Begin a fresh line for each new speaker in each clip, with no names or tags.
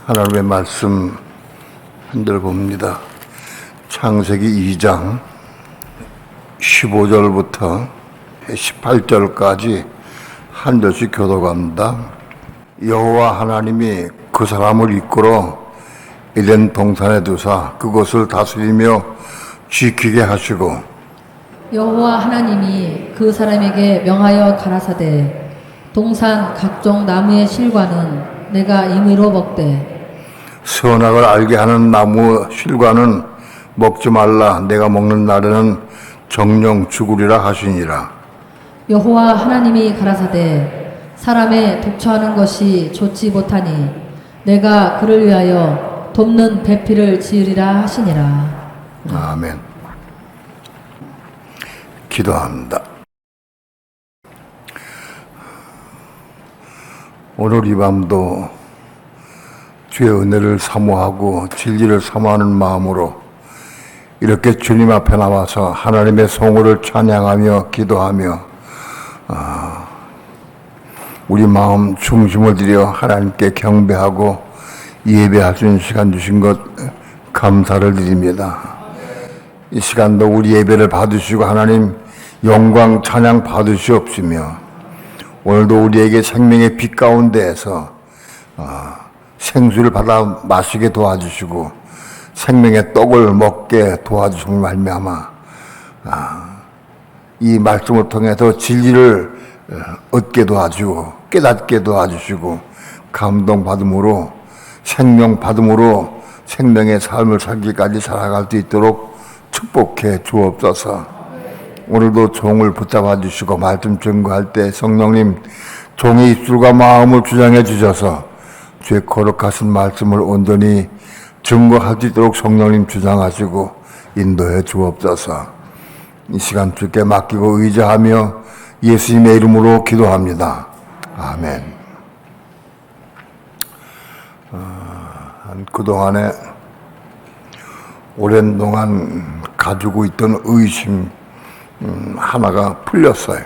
하나님의 말씀 흔들어 봅니다. 창세기 2장 15절부터 18절까지 한 절씩 교독합니다. 여호와 하나님이 그 사람을 이끌어 에덴 동산에 두사 그것을 다스리며 지키게 하시고,
여호와 하나님이 그 사람에게 명하여 가라사대 동산 각종 나무의 실과는 내가 임의로 먹되
선악을 알게 하는 나무 실과는 먹지 말라. 내가 먹는 날에는 정령 죽으리라 하시니라.
여호와 하나님이 가라사대 사람의 독처하는 것이 좋지 못하니 내가 그를 위하여 돕는 배필을 지으리라 하시니라.
아멘. 기도합니다. 오늘 이 밤도 주의 은혜를 사모하고 진리를 사모하는 마음으로 이렇게 주님 앞에 나와서 하나님의 성호를 찬양하며 기도하며 우리 마음 중심을 들여 하나님께 경배하고 예배할 수 있는 시간 주신 것 감사를 드립니다. 이 시간도 우리 예배를 받으시고 하나님 영광 찬양 받으시옵시며, 오늘도 우리에게 생명의 빛 가운데에서 생수를 받아 마시게 도와주시고 생명의 떡을 먹게 도와주심을 말미암아 이 말씀을 통해서 진리를 얻게 도와주고 깨닫게 도와주시고 감동받음으로 생명 받음으로 생명의 삶을 살기까지 살아갈 수 있도록 축복해 주옵소서. 오늘도 종을 붙잡아 주시고 말씀 증거할 때 성령님 종의 입술과 마음을 주장해 주셔서 주의 거룩하신 말씀을 온전히 증거할 수 있도록 성령님 주장하시고 인도해 주옵소서. 이 시간 주께 맡기고 의지하며 예수님의 이름으로 기도합니다. 아멘. 그동안에 오랜 동안 가지고 있던 의심 하나가 풀렸어요.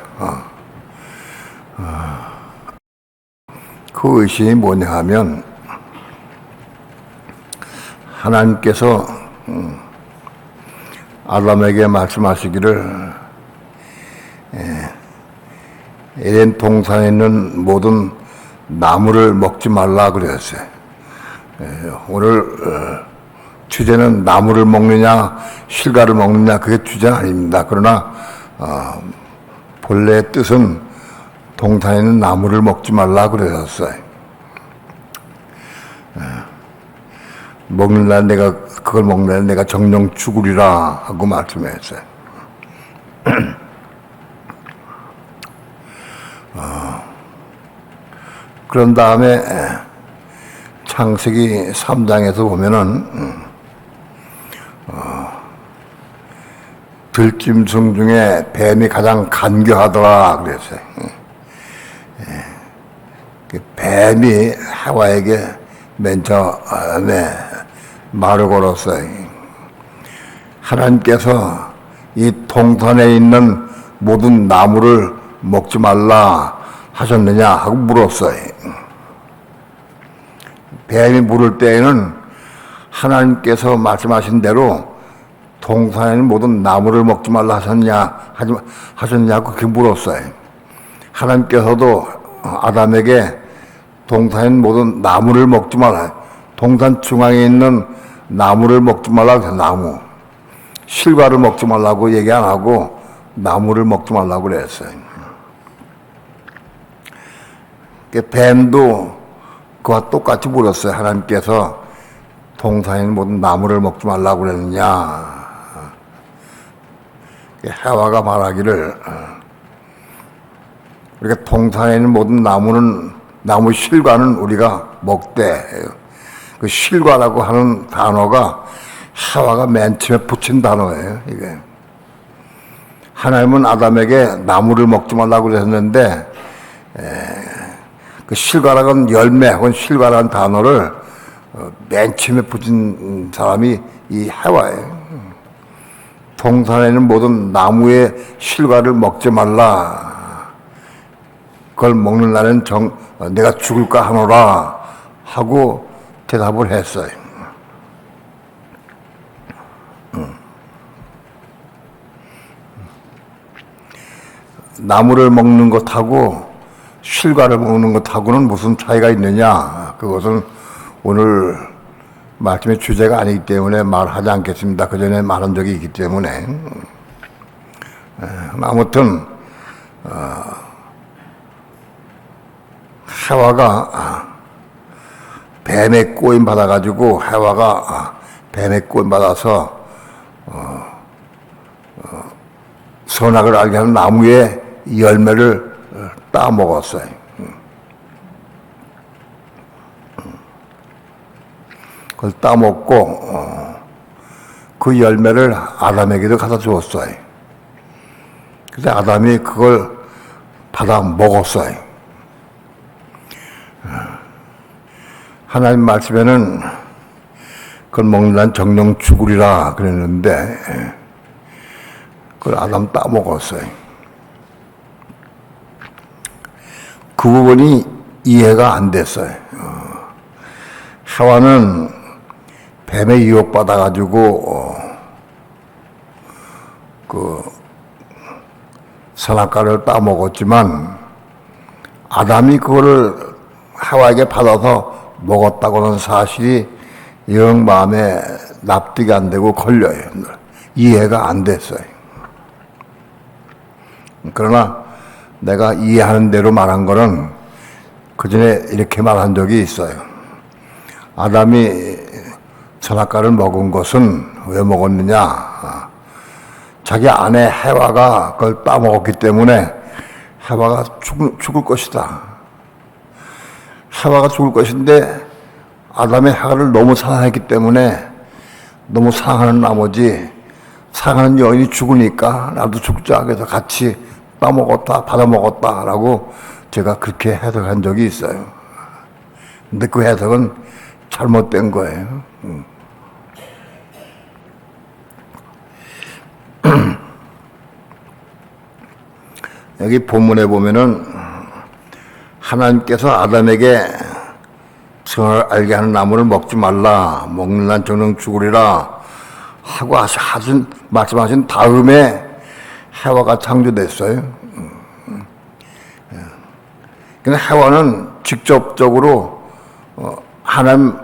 그 의심이 뭐냐 하면, 하나님께서 아담에게 말씀하시기를 에덴 동산에 있는 모든 나무를 먹지 말라 그랬어요. 오늘 주제는 나무를 먹느냐 실과를 먹느냐 그게 주제는 아닙니다. 그러나 본래 뜻은 동산에 있는 나무를 먹지 말라 그러셨어요. 먹는 날 그걸 먹는 날 내가 정령 죽으리라 하고 말씀했어요. 그런 다음에 창세기 3장에서 보면은 들짐승 중에 뱀이 가장 간교하더라 그랬어요. 뱀이 하와에게 맨 처음에 말을 걸었어요. 하나님께서 이 동산에 있는 모든 나무를 먹지 말라 하셨느냐 하고 물었어요. 뱀이 물을 때에는 하나님께서 말씀하신 대로 동산에 있는 모든 나무를 먹지 말라 하셨냐고 그렇게 물었어요. 하나님께서도 아담에게 동산에 있는 모든 나무를 먹지 말라, 동산 중앙에 있는 나무를 먹지 말라고 해서 나무, 실과를 먹지 말라고 얘기 안 하고 나무를 먹지 말라고 그랬어요. 뱀도 그와 똑같이 물었어요. 하나님께서 동산에 있는 모든 나무를 먹지 말라고 그랬느냐. 해와가 말하기를 우리가 동산에 있는 모든 나무 실과는 우리가 먹되, 그 실과라고 하는 단어가 해와가 맨 처음에 붙인 단어예요. 이게 하나님은 아담에게 나무를 먹지 말라고 그랬는데 그 실과라는 열매 혹은 실과라는 단어를 맨 처음에 붙인 사람이 이 해와예요. 동산에 있는 모든 나무의 실과를 먹지 말라. 그걸 먹는 날은 내가 죽을까 하노라 하고 대답을 했어요. 나무를 먹는 것하고 실과를 먹는 것하고는 무슨 차이가 있느냐? 그것은 오늘 말씀의 주제가 아니기 때문에 말하지 않겠습니다. 그 전에 말한 적이 있기 때문에. 아무튼 해와가 뱀의 꼬임 받아가지고 해와가 뱀의 꼬임 받아서 선악을 알게 하는 나무의 열매를 따먹었어요. 그걸 따먹고 그 열매를 아담에게도 갖다 주었어요. 그래서 아담이 그걸 받아 먹었어요. 하나님 말씀에는 그걸 먹는 한 정령 죽으리라 그랬는데 그걸 아담 따먹었어요. 그 부분이 이해가 안 됐어요. 하와는 뱀에 유혹받아가지고 그 선악과를 따먹었지만 아담이 그거를 하와에게 받아서 먹었다고는 사실이 영 마음에 납득이 안 되고 걸려요. 이해가 안 됐어요. 그러나 내가 이해하는 대로 말한 거는 그 전에 이렇게 말한 적이 있어요. 아담이 선악과를 먹은 것은 왜 먹었느냐? 자기 아내 해와가 그걸 따먹었기 때문에 해와가 죽을 것이다. 해와가 죽을 것인데 아담의 해와를 너무 사랑했기 때문에 너무 사랑하는 나머지 사랑하는 여인이 죽으니까 나도 죽자 그래서 같이 따먹었다 받아먹었다 라고 제가 그렇게 해석한 적이 있어요. 근데 그 해석은 잘못된 거예요. 여기 본문에 보면은 하나님께서 아담에게 선을 알게 하는 나무를 먹지 말라, 먹는 난 정령 죽으리라 하고 말씀하신 다음에 해와가 창조됐어요. 근데 해와는 직접적으로 하나님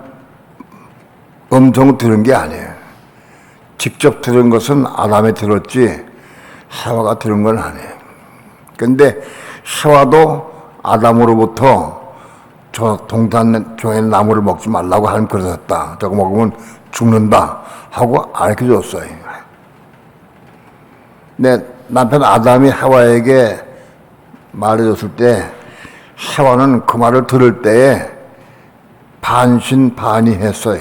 음성 들은 게 아니에요. 직접 들은 것은 아담이 들었지 해와가 들은 건 아니에요. 근데 해와도 아담으로부터 저 동산조의 나무를 먹지 말라고 하나님 그러셨다. 저거 먹으면 죽는다 하고 알려줬어요. 근데 남편 아담이 해와에게 말해줬을 때 해와는 그 말을 들을 때에 반신반의했어요.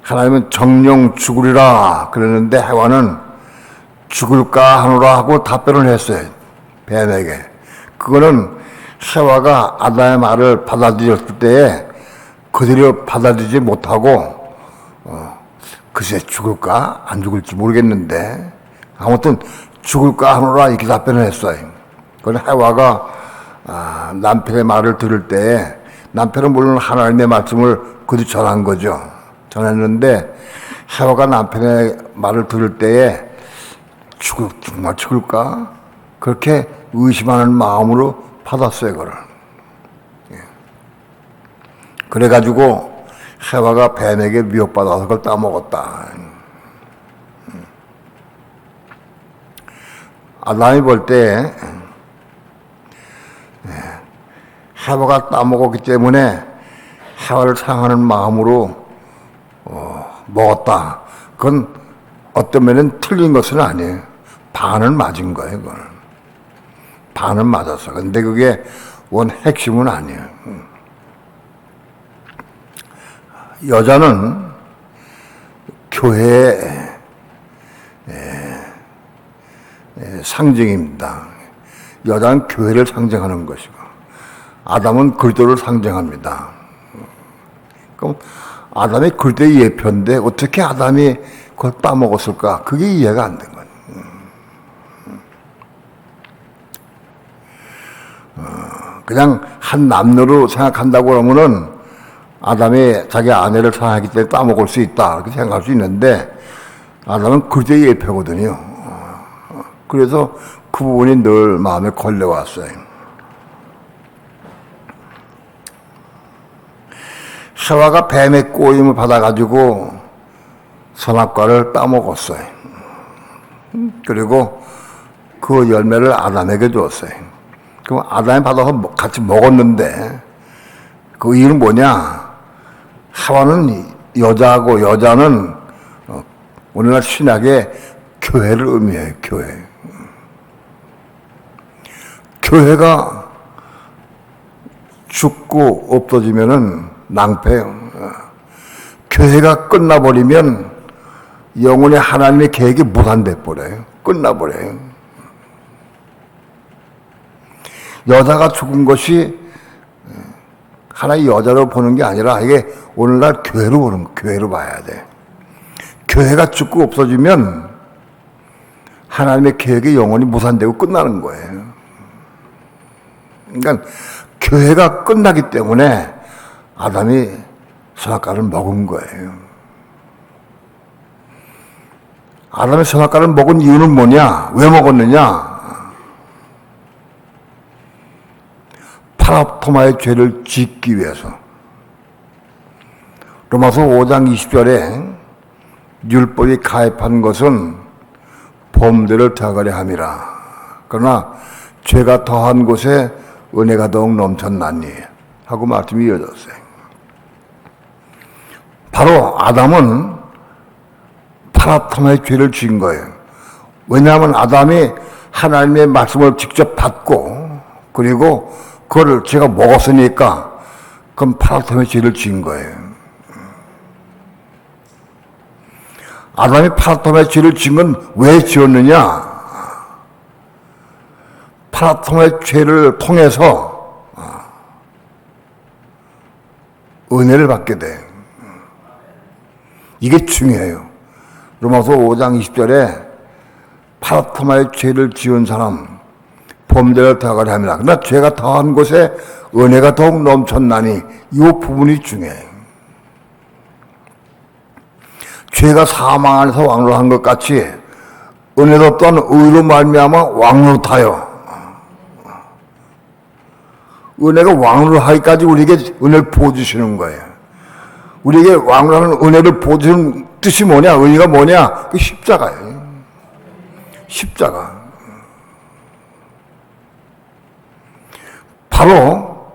하나님은 정령 죽으리라 그랬는데 해와는 죽을까 하노라 하고 답변을 했어요. 뱀에게. 그거는 해와가 아담의 말을 받아들였을 때에 그대로 받아들이지 못하고 글쎄 죽을까 안 죽을지 모르겠는데 아무튼 죽을까 하노라 이렇게 답변을 했어요. 그건 해와가 남편의 말을 들을 때에 남편은 물론 하나님의 말씀을 그대로 전한 거죠. 전했는데 해와가 남편의 말을 들을 때에 정말 죽을까? 그렇게 의심하는 마음으로 받았어요, 그걸. 그래가지고 해와가 뱀에게 미혹받아서 그걸 따먹었다. 아담이 볼 때 해와가 따먹었기 때문에 해와를 사랑하는 마음으로 먹었다. 그건 어떤 면은 틀린 것은 아니에요. 반은 맞은 거예요, 그건. 반은 맞았어. 근데 그게 원 핵심은 아니에요. 여자는 교회의 상징입니다. 여자는 교회를 상징하는 것이고, 아담은 그리스도를 상징합니다. 그럼 아담이 그리스도의 예표인데 어떻게 아담이 그걸 따먹었을까? 그게 이해가 안 된 거예요. 그냥 한 남녀로 생각한다고 그러면은 아담이 자기 아내를 사랑하기 때문에 따먹을 수 있다 이렇게 생각할 수 있는데 아담은 그제의 예표거든요. 그래서 그 부분이 늘 마음에 걸려왔어요. 하와가 뱀의 꼬임을 받아가지고 선악과를 따먹었어요. 그리고 그 열매를 아담에게 줬어요. 그럼 아담이 받아서 같이 먹었는데 그 이유는 뭐냐? 하와는 여자고 여자는 오늘날 신약의 교회를 의미해요. 교회. 교회가 죽고 없어지면은 낭패예요. 교회가 끝나버리면 영혼의 하나님의 계획이 무산돼 버려요. 끝나버려요. 여자가 죽은 것이 하나의 여자로 보는 게 아니라 이게 오늘날 교회로 보는 거, 교회로 봐야 돼. 교회가 죽고 없어지면 하나님의 계획이 영원히 무산되고 끝나는 거예요. 그러니까 교회가 끝나기 때문에 아담이 선악과를 먹은 거예요. 아담이 선악과를 먹은 이유는 뭐냐? 왜 먹었느냐? 파랍토마의 죄를 짓기 위해서. 로마서 5장 20절에 율법이 가입한 것은 범죄를 더하려 함이라. 그러나 죄가 더한 곳에 은혜가 더욱 넘쳤나니 하고 말씀이 이어졌어요. 바로 아담은 파랍토마의 죄를 지은 거예요. 왜냐하면 아담이 하나님의 말씀을 직접 받고 그리고 그걸 제가 먹었으니까 그럼 파랍토마의 죄를 지은 거예요. 아담이 파랍토마의 죄를 지은 건 왜 지었느냐? 파랍토마의 죄를 통해서 은혜를 받게 돼. 이게 중요해요. 로마서 5장 20절에 파랍토마의 죄를 지은 사람 범죄를 더하려 함이라. 그러나 죄가 더한 곳에 은혜가 더욱 넘쳤나니 이 부분이 중요해요. 죄가 사망 안에서 왕노한 것 같이 은혜도 또한 의로 말미암아 왕노하여 은혜가 왕노하기까지 우리에게 은혜를 보여주시는 거예요. 우리에게 왕노하는 은혜를 보여주는 뜻이 뭐냐? 의미가 뭐냐? 그 십자가예요. 십자가. 바로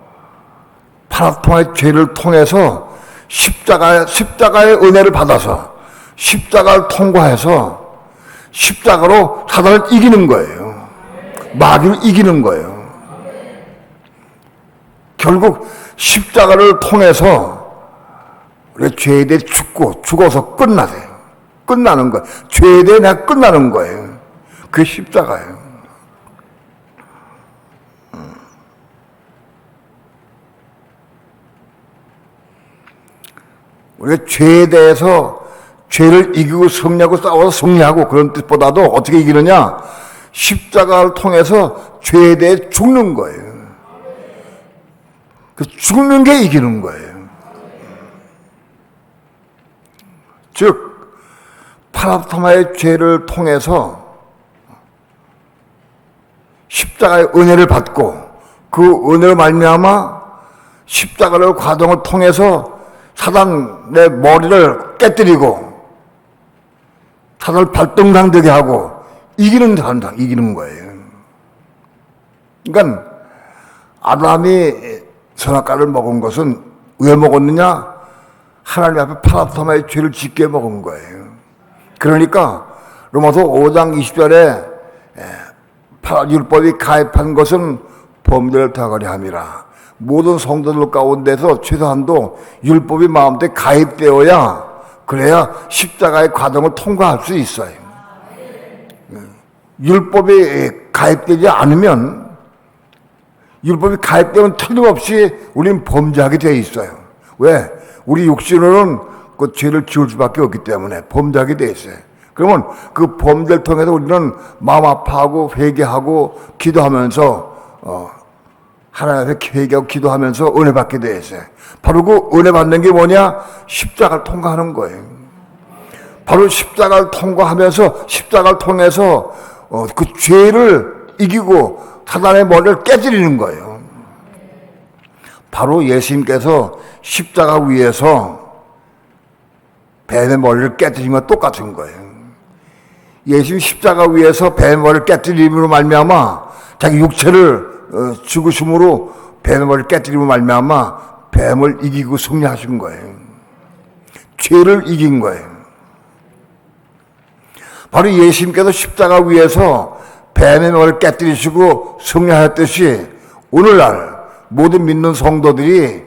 파랍토마의 죄를 통해서 십자가의 은혜를 받아서 십자가를 통과해서 십자가로 사단을 이기는 거예요. 마귀를 이기는 거예요. 결국 십자가를 통해서 우리 죄에 대해 죽어서 끝나세요. 끝나는 거예요. 죄에 대해 내가 끝나는 거예요. 그게 십자가예요. 우리가 죄에 대해서 죄를 이기고 승리하고 싸워서 승리하고 그런 뜻보다도 어떻게 이기느냐? 십자가를 통해서 죄에 대해 죽는 거예요. 그 죽는 게 이기는 거예요. 즉 파랍토마의 죄를 통해서 십자가의 은혜를 받고 그 은혜로 말미암아 십자가를 과정을 통해서 사단의 머리를 깨뜨리고 사단을 발동당되게 하고 이기는 거예요. 그러니까 아담이 선악과를 먹은 것은 왜 먹었느냐? 하나님 앞에 파랍토마의 죄를 짓게 먹은 거예요. 그러니까 로마서 5장 20절에 율법이 가입한 것은 범죄를 더하려 함이라. 모든 성도들 가운데서 최소한도 율법이 마음속에 가입되어야 그래야 십자가의 과정을 통과할 수 있어요. 율법이 가입되지 않으면 율법이 가입되면 틀림없이 우리는 범죄하게 되어 있어요. 왜? 우리 육신으로는 그 죄를 지을 수밖에 없기 때문에 범죄하게 되어 있어요. 그러면 그 범죄를 통해서 우리는 마음 아파하고 회개하고 기도하면서 하나님 앞에 회개하고 기도하면서 은혜 받게 돼 있어요. 바로 그 은혜 받는 게 뭐냐? 십자가를 통과하는 거예요. 바로 십자가를 통과하면서 십자가를 통해서 그 죄를 이기고 사단의 머리를 깨뜨리는 거예요. 바로 예수님께서 십자가 위에서 뱀의 머리를 깨뜨린 것 똑같은 거예요. 예수님 십자가 위에서 뱀의 머리를 깨뜨림으로 말미암아 자기 육체를 죽으심으로 뱀의 머리를 깨뜨림으로 말미암아 뱀을 이기고 승리하신 거예요. 죄를 이긴 거예요. 바로 예수님께서 십자가 위에서 뱀의 머리를 깨뜨리시고 승리하였듯이 오늘날 모든 믿는 성도들이,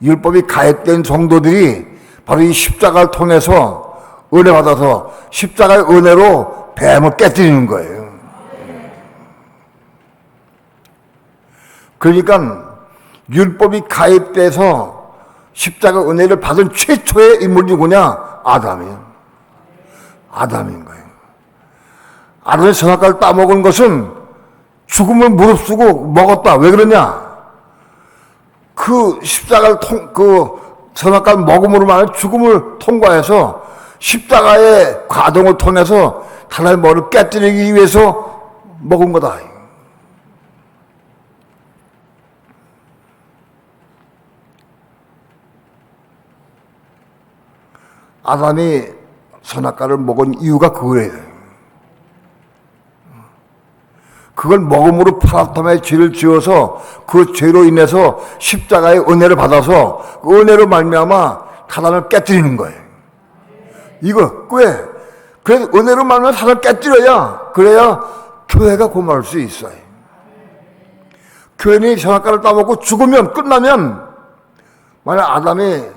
율법이 가입된 성도들이 바로 이 십자가를 통해서 은혜 받아서 십자가의 은혜로 뱀을 깨뜨리는 거예요. 그러니까 율법이 가입돼서 십자가 은혜를 받은 최초의 인물이 누구냐? 아담이에요. 아담인 거예요. 아담이 선악과를 따먹은 것은 죽음을 무릅쓰고 먹었다. 왜 그러냐? 그 십자가를 선악과를 먹음으로 말하는 죽음을 통과해서 십자가의 과정을 통해서 하나님의 머리를 깨뜨리기 위해서 먹은 거다. 아담이 선악과를 먹은 이유가 그거예요. 그걸 먹음으로 파라토마의 죄를 지어서 그 죄로 인해서 십자가의 은혜를 받아서 그 은혜로 말미암아 사단을 깨뜨리는 거예요. 이거 왜? 그래서 은혜로 말미암아 사단을 깨뜨려야, 그래야 교회가 고마울 수 있어요. 교회는 선악과를 따먹고 죽으면, 끝나면, 만약 아담이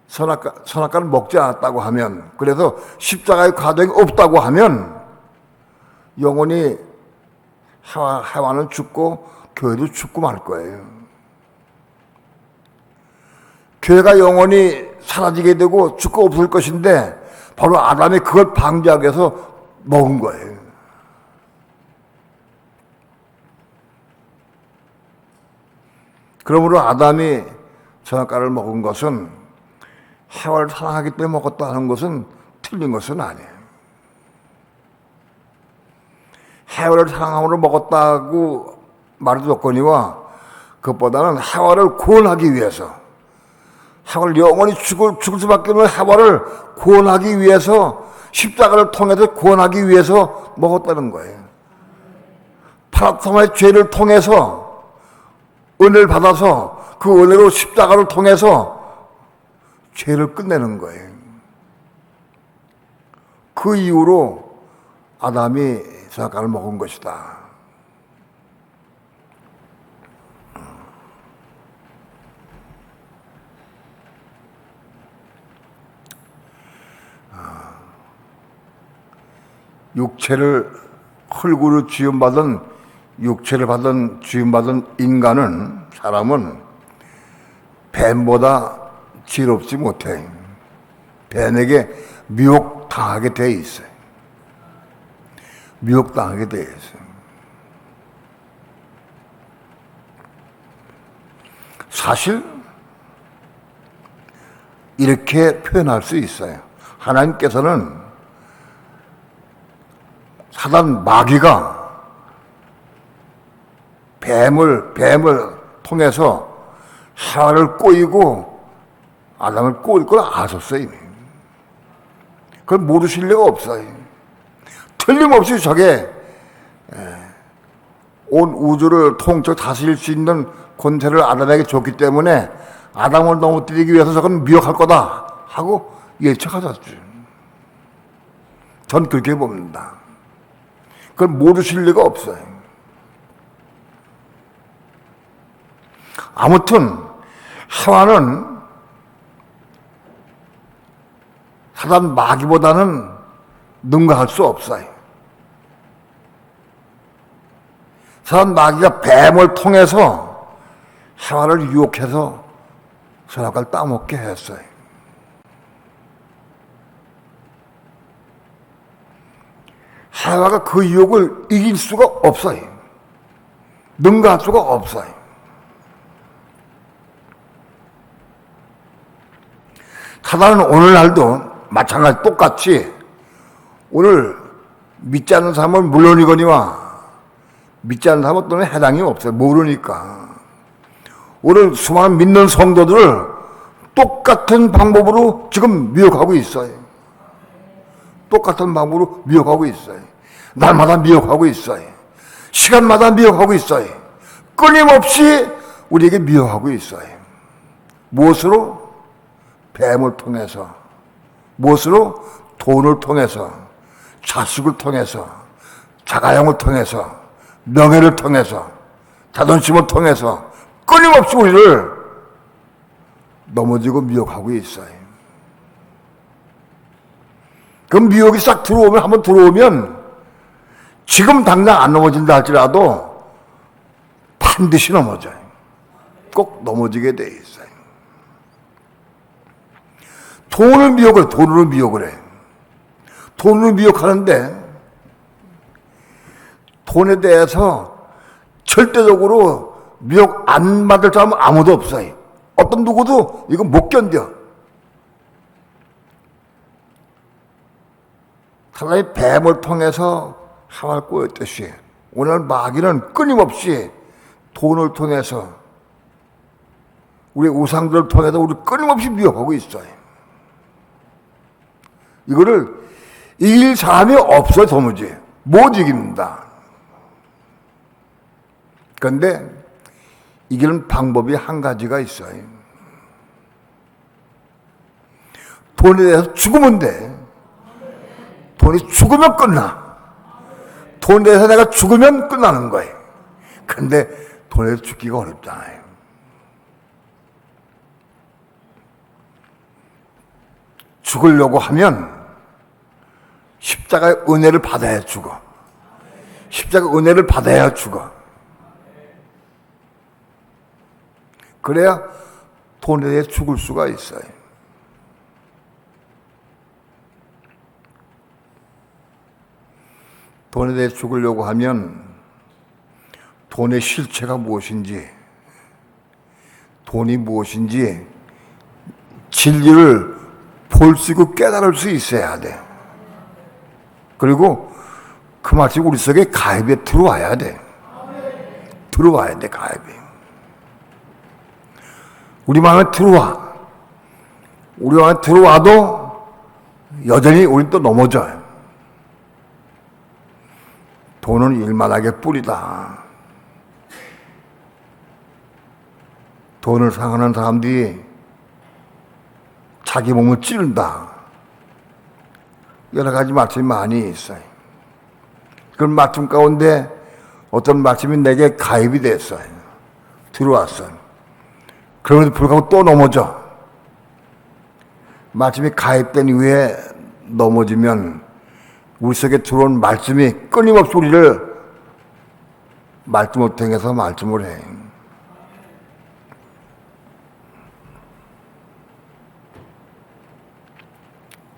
선악과를 먹지 않았다고 하면, 그래서 십자가의 과정이 없다고 하면 영원히 해와는 죽고 교회도 죽고 말 거예요. 교회가 영원히 사라지게 되고 죽고 없을 것인데 바로 아담이 그걸 방지하기 위해서 먹은 거예요. 그러므로 아담이 선악과를 먹은 것은 해와를 사랑하기 때문에 먹었다는 것은 틀린 것은 아니에요. 해와를 사랑함으로 먹었다고 말해도 조건이와 그것보다는 해와를 구원하기 위해서, 해와를 영원히 죽을 수밖에 없는 해와를 구원하기 위해서, 십자가를 통해서 구원하기 위해서 먹었다는 거예요. 파라토마의 죄를 통해서 은혜를 받아서 그 은혜로 십자가를 통해서 죄를 끝내는 거예요. 그 이후로 아담이 선악과를 먹은 것이다. 육체를 흙으로 지음받은 지음받은 인간은, 사람은 뱀보다 지롭지 못해. 뱀에게 미혹당하게 돼 있어요. 미혹당하게 돼 있어요. 사실 이렇게 표현할 수 있어요. 하나님께서는 사단 마귀가 뱀을 통해서 하와를 꼬이고 아담을 꼬일 걸 아셨어요, 이미. 그걸 모르실 리가 없어요. 틀림없이 저게 온 우주를 통째로 다스릴 수 있는 권세를 아담에게 줬기 때문에 아담을 넘어뜨리기 위해서 저건 미혹할 거다 하고 예측하셨죠. 전 그렇게 봅니다. 그걸 모르실 리가 없어요. 아무튼 하와는 사단 마귀보다는 능가할 수 없어요. 사단 마귀가 뱀을 통해서 하와를 유혹해서 선악과를 따먹게 했어요. 하와가 그 유혹을 이길 수가 없어요. 능가할 수가 없어요. 사단은 오늘날도 마찬가지 똑같이 오늘 믿지 않는 사람은 물론이거니와 믿지 않는 사람은 또는 해당이 없어요. 모르니까. 오늘 수많은 믿는 성도들을 똑같은 방법으로 지금 미혹하고 있어요. 똑같은 방법으로 미혹하고 있어요. 날마다 미혹하고 있어요. 시간마다 미혹하고 있어요. 끊임없이 우리에게 미혹하고 있어요. 무엇으로? 뱀을 통해서, 무엇으로? 돈을 통해서, 자식을 통해서, 자가용을 통해서, 명예를 통해서, 자존심을 통해서 끊임없이 우리를 넘어지고 미혹하고 있어요. 그 미혹이 싹 들어오면, 한번 들어오면 지금 당장 안 넘어진다 할지라도 반드시 넘어져요. 꼭 넘어지게 돼 있어요. 돈을 미혹을, 돈으로 미혹을 해. 돈으로 미혹하는데 돈에 대해서 절대적으로 미혹 안 받을 사람은 아무도 없어요. 어떤 누구도 이거 못 견뎌. 사람이 뱀을 통해서 하와를 꼬였듯이 오늘 마귀는 끊임없이 돈을 통해서 우리 우상들을 통해서 우리 끊임없이 미혹하고 있어요. 이거를 이길 사람이 없어요. 도무지 못 이깁니다. 그런데 이기는 방법이 한 가지가 있어요. 돈에 대해서 죽으면 돼. 돈이 죽으면 끝나. 돈에 대해서 내가 죽으면 끝나는 거예요. 근데 돈에 대해서 죽기가 어렵잖아요. 죽으려고 하면 십자가의 은혜를 받아야 죽어. 십자가의 은혜를 받아야 죽어. 그래야 돈에 대해 죽을 수가 있어요. 돈에 대해 죽으려고 하면 돈의 실체가 무엇인지, 돈이 무엇인지 진리를 볼 수 있고 깨달을 수 있어야 돼. 그리고 그 맛이 우리 속에 가입에 들어와야 돼. 들어와야 돼, 가입이. 우리 마음에 들어와. 우리 마음에 들어와도 여전히 우린 또 넘어져요. 돈은 일만하게 뿌리다. 돈을 사랑하는 사람들이 자기 몸을 찌른다. 여러 가지 말씀이 많이 있어요. 그런 말씀 가운데 어떤 말씀이 내게 가입이 됐어요. 들어왔어요. 그럼에도 불구하고 또 넘어져. 말씀이 가입된 이후에 넘어지면 우리 속에 들어온 말씀이 끊임없이 우리를 말씀을 통해서 말씀을 해.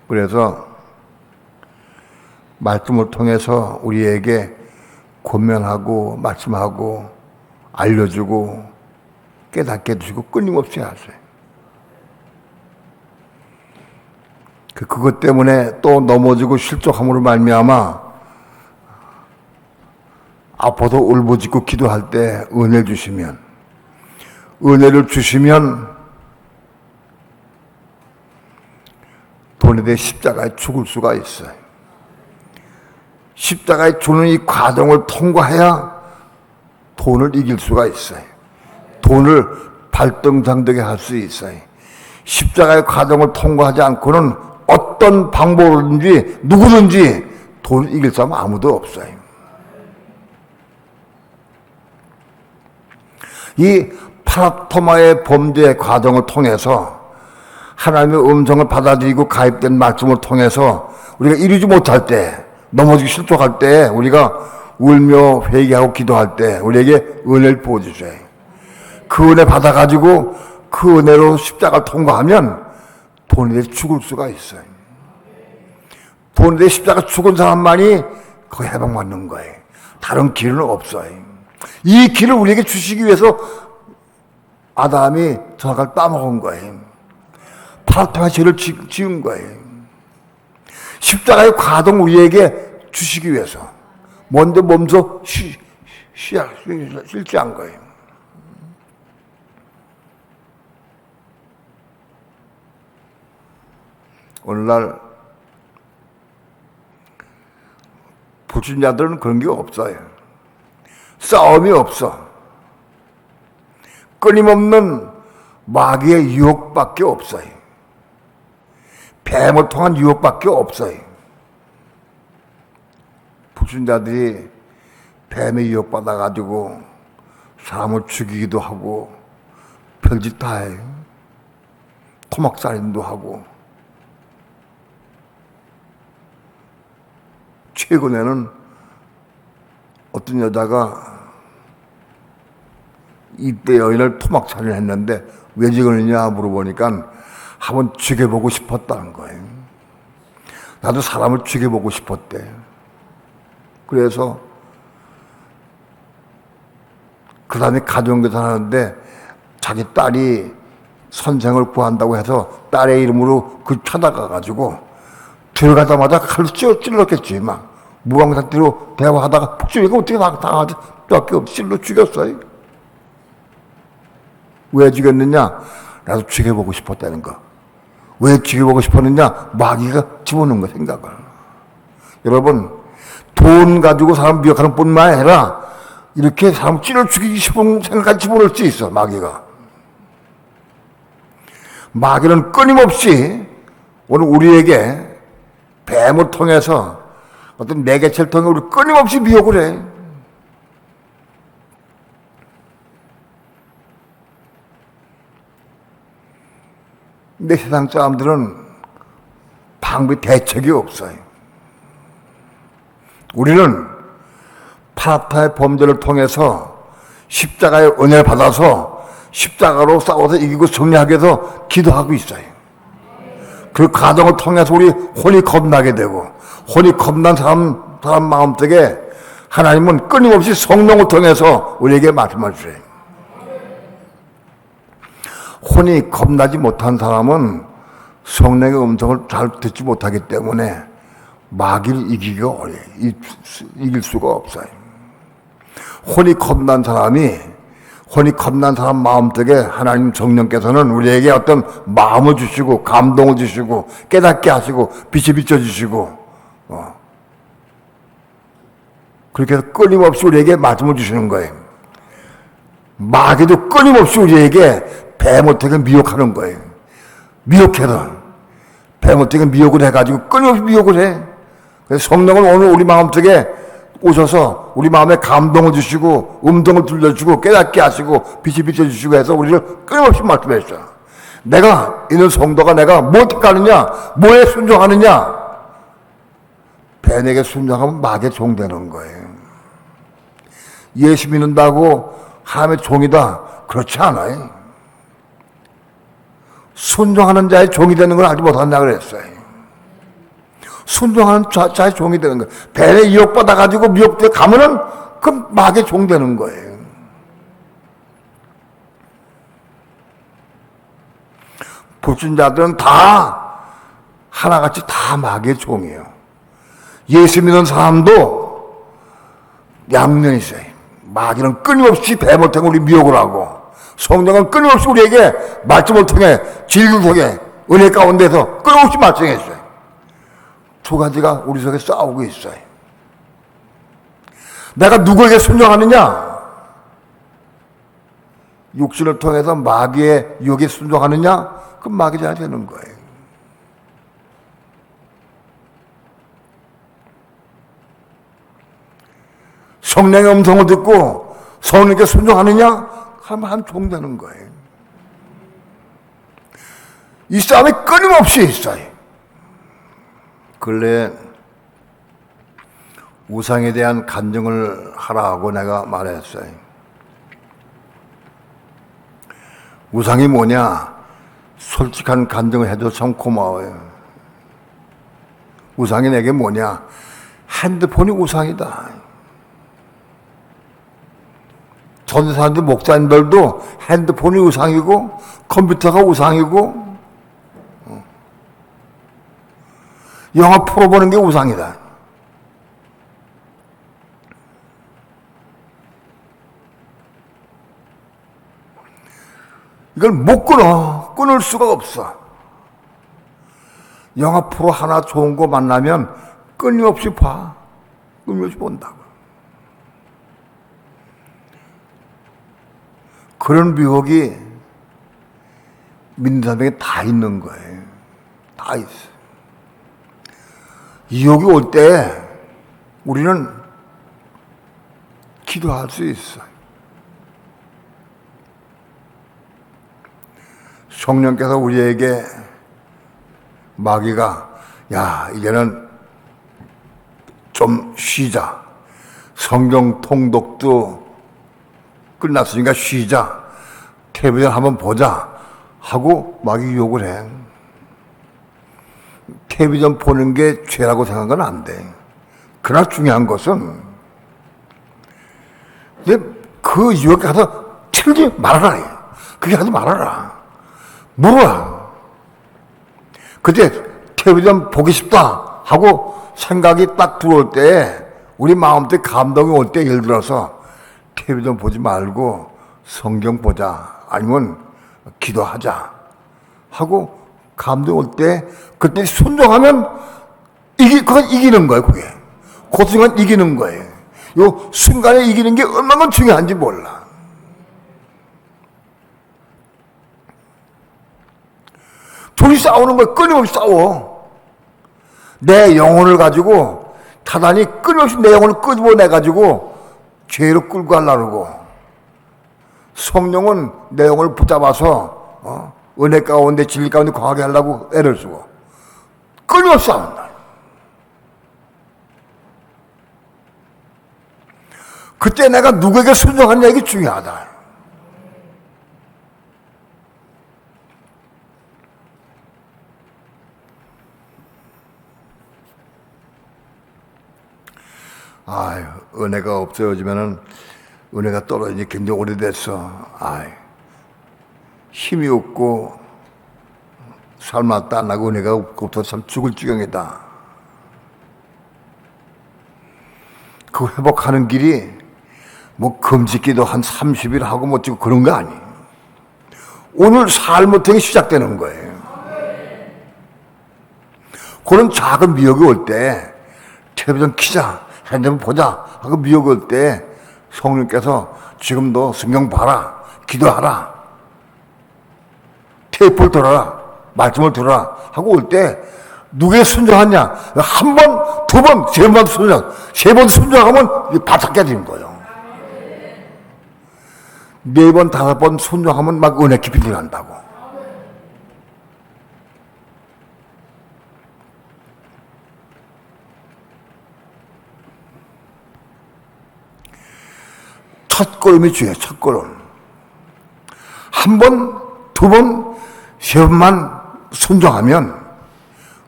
그래서 말씀을 통해서 우리에게 권면하고 말씀하고 알려주고 깨닫게 해주시고 끊임없이 하세요. 그것 때문에 또 넘어지고 실족함으로 말미암아 아파도 울부짖고 기도할 때 은혜를 주시면, 은혜를 주시면 돈에 대해 십자가에 죽을 수가 있어요. 십자가에 주는 이 과정을 통과해야 돈을 이길 수가 있어요. 돈을 발등상되게 할 수 있어요. 십자가의 과정을 통과하지 않고는 어떤 방법이든지 누구든지 돈을 이길 사람 아무도 없어요. 이 파라토마의 범죄의 과정을 통해서 하나님의 음성을 받아들이고 가입된 말씀을 통해서 우리가 이루지 못할 때, 넘어지기 실족할 때 우리가 울며 회개하고 기도할 때 우리에게 은혜를 부어주셔요. 그 은혜 받아가지고 그 은혜로 십자가를 통과하면 돈에 대해 죽을 수가 있어요. 돈에 대해 십자가 죽은 사람만이 그 해방받는 거예요. 다른 길은 없어요. 이 길을 우리에게 주시기 위해서 아담이 저걸 따먹은 거예요. 파라토가 죄를 지은 거예요. 십자가의 과동 우리에게 주시기 위해서 먼저 몸소 실제한 거예요. 오늘날 불신자들은 그런 게 없어요. 싸움이 없어. 끊임없는 마귀의 유혹밖에 없어요. 뱀을 통한 유혹밖에 없어요. 불신자들이 뱀에 유혹받아가지고 사람을 죽이기도 하고 별짓 다 해요. 토막살인도 하고. 최근에는 어떤 여자가 이때 여인을 토막살인했는데 왜 죽였느냐 물어보니까 한번 죽여보고 싶었다는 거예요. 나도 사람을 죽여보고 싶었대. 그래서 그 사람이 가정교사하는데 자기 딸이 선생을 구한다고 해서 딸의 이름으로 그 찾아가가지고 들어가자마자 칼로 찔렀겠지. 막 무방상태로 대화하다가 푹 찔리고 어떻게 당하지? 밖에 없이 찔러 죽였어요. 왜 죽였느냐? 나도 죽여보고 싶었다는 거. 왜 죽여보고 싶었느냐? 마귀가 집어넣은 거 생각을. 여러분, 돈 가지고 사람 미혹하는 뿐만 아니라 이렇게 사람 찔러 죽이기 싶은 생각까지 집어넣을 수 있어, 마귀가. 마귀는 끊임없이 오늘 우리에게 뱀을 통해서 어떤 매개체를 통해 우리 끊임없이 미혹을 해. 근데 세상 사람들은 방법이 대책이 없어요. 우리는 파라타의 범죄를 통해서 십자가의 은혜를 받아서 십자가로 싸워서 이기고 승리하기 위해서 기도하고 있어요. 그 과정을 통해서 우리 혼이 겁나게 되고, 혼이 겁난 사람 마음속에 하나님은 끊임없이 성령을 통해서 우리에게 말씀을 주세요. 혼이 겁나지 못한 사람은 성령의 음성을 잘 듣지 못하기 때문에 마귀를 이기기가 어려워요. 이길 수가 없어요. 혼이 겁난 사람 마음속에 하나님 성령께서는 우리에게 어떤 마음을 주시고 감동을 주시고 깨닫게 하시고 빛이 비춰주시고 그렇게 해서 끊임없이 우리에게 말씀을 주시는 거예요. 마귀도 끊임없이 우리에게 뱀어떻게 미혹하는 거예요. 미혹해서 뱀어떻게 미혹을 해가지고 끊임없이 미혹을 해. 그래서 성령은 오늘 우리 마음속에 오셔서 우리 마음에 감동을 주시고 음성을 들려주고 깨닫게 하시고 빛이 비춰주시고 해서 우리를 끊임없이 말씀해 주셔요. 내가 있는 성도가 내가 뭐 어떻게 하느냐, 뭐에 순종하느냐. 뱀에게 순종하면 마귀의 종되는 거예요. 예수 믿는다고 하나님의 종이다, 그렇지 않아요. 순종하는 자의 종이 되는 걸 알지 못한다 그랬어요. 순종하는 자의 종이 되는 거예요. 뱀에 유혹받아가지고 미혹돼 가면은 그 마귀의 종 되는 거예요. 불신자들은 다 하나같이 다 마귀의 종이에요. 예수 믿는 사람도 양면이 있어요. 마귀는 끊임없이 뱀을 통해 우리 미혹을 하고 성령은 끊임없이 우리에게 말씀을 통해 진리를 통해 은혜 가운데서 끊임없이 말씀해 주세요. 두 가지가 우리 속에 싸우고 있어요. 내가 누구에게 순종하느냐? 육신을 통해서 마귀의 유혹에 순종하느냐? 그 마귀가 되는 거예요. 성령의 음성을 듣고 성령께 순종하느냐? 하면 한 종 되는 거예요. 이 싸움이 끊임없이 있어요. 근래 우상에 대한 간증을 하라고 내가 말했어요. 우상이 뭐냐? 솔직한 간증을 해도 참 고마워요. 우상이 내게 뭐냐? 핸드폰이 우상이다. 전사님들 목사님들도 핸드폰이 우상이고 컴퓨터가 우상이고 영화 프로 보는 게 우상이다. 이걸 못 끊어. 끊을 수가 없어. 영화 프로 하나 좋은 거 만나면 끊임없이 봐. 끊임없이 본다고. 그런 미혹이 믿는 사람에게 다 있는 거예요. 다 있어. 유혹이 올 때 우리는 기도할 수 있어. 성령께서 우리에게 마귀가 야 이제는 좀 쉬자. 성경 통독도 끝났으니까 쉬자. 텔레비전 한번 보자 하고 마귀 유혹을 해. 텔레비전 보는 게 죄라고 생각은 안 돼. 그러나 중요한 것은 그 유혹에 가서 틀지 말아라. 그게 하지 말아라. 물어라. 그때 텔레비전 보기 싶다 하고 생각이 딱 들어올 때 우리 마음속에 감동이 올 때 예를 들어서 텔레비전 보지 말고 성경 보자 아니면 기도하자 하고 감동이 올 때 그때 순종하면 그건 이기는 거예요. 그게 그 순간 이기는 거예요. 요 순간에 이기는 게 얼마나 중요한지 몰라. 둘이 싸우는 거야. 끊임없이 싸워. 내 영혼을 가지고 타단이 끊임없이 내 영혼을 끄집어내가지고 죄로 끌고 가려고. 성령은 내 영혼을 붙잡아서 은혜 가운데 진리 가운데 거하게 하려고 애를 쓰고 끊임없이 싸운다. 그때 내가 누구에게 순종하느냐 이게 중요하다. 아유, 은혜가 없어지면은 은혜가 떨어지니 굉장히 오래됐어. 아유, 힘이 없고 삶았다 안 나고 은혜가 없어서 참 죽을 지경이다. 그 회복하는 길이 뭐 금식기도 한 30일 하고 뭐 찍고 그런 거 아니에요. 오늘 삶부터 시작되는 거예요. 그런 작은 미혹이 올 때 텔레비전 키자. 핸드폰 보자 하고 미혹이 올 때 성령께서 지금도 성경 봐라 기도하라 테이프를 들어라 말씀을 들어라 하고 올 때 누구에 순종하냐 한 번, 두 번, 세 번 순종 세 번 순종하면 바짝 깨지는 거예요. 네 번, 다섯 번 순종하면 막 은혜 깊이 들어간다고. 첫 걸음이 중요해요. 첫 걸음. 한 번, 두 번, 세 번만 순종하면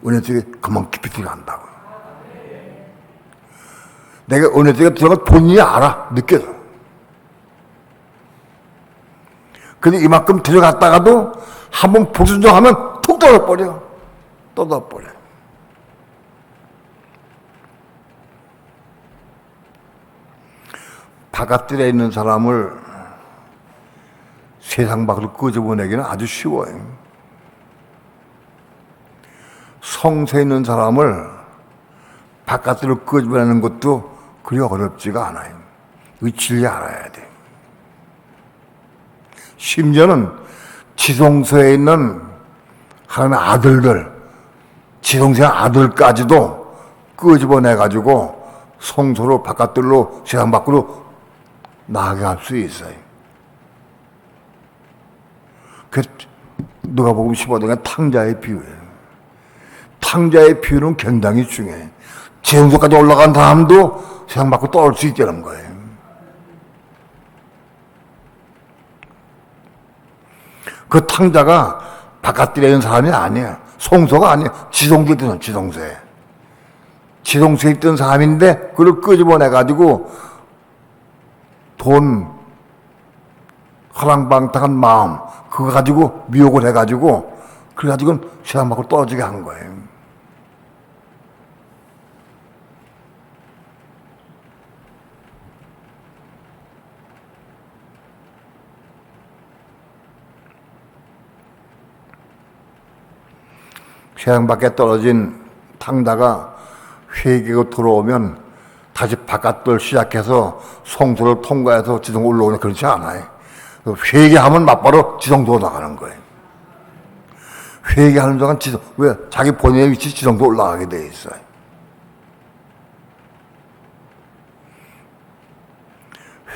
은혜들이 그만 깊이 들어간다고. 내가 은혜들이 들어가 본인이 알아. 느껴져. 근데 이만큼 들어갔다가도 한 번 불순종하면 툭 떨어버려. 떨어버려. 바깥들에 있는 사람을 세상 밖으로 끄집어내기는 아주 쉬워요. 성세에 있는 사람을 바깥으로 끄집어내는 것도 그리 어렵지가 않아요. 이 진리 알아야 돼. 심지어는 지성소에 있는 하나님의 아들들, 지성소의 아들까지도 끄집어내가지고 성소로 바깥들로 세상 밖으로 나가게 할 수 있어요. 그 누가복음 15장의 탕자의 비유예요. 탕자의 비유는 굉장히 중요해. 지성소까지 올라간 사람도 세상 밖으로 떠올 수 있다는 거예요. 그 탕자가 바깥에 있는 사람이 아니야. 성소가 아니야. 지성소에 있던 지성소에. 지성소에 있던 사람인데 그걸 끄집어내가지고 돈, 허랑방탕한 마음, 그거 가지고 미혹을 해가지고, 그래가지고 세상 밖으로 떨어지게 한 거예요. 세상 밖에 떨어진 탕자가 회개하고 돌아오면 다시 바깥돌 시작해서 성소를 통과해서 지성 올라오는 그렇지 않아요. 회개하면 맞바로 지성도 나가는 거예요. 회개하는 동안 왜 자기 본인의 위치 지성도 올라가게 돼 있어요.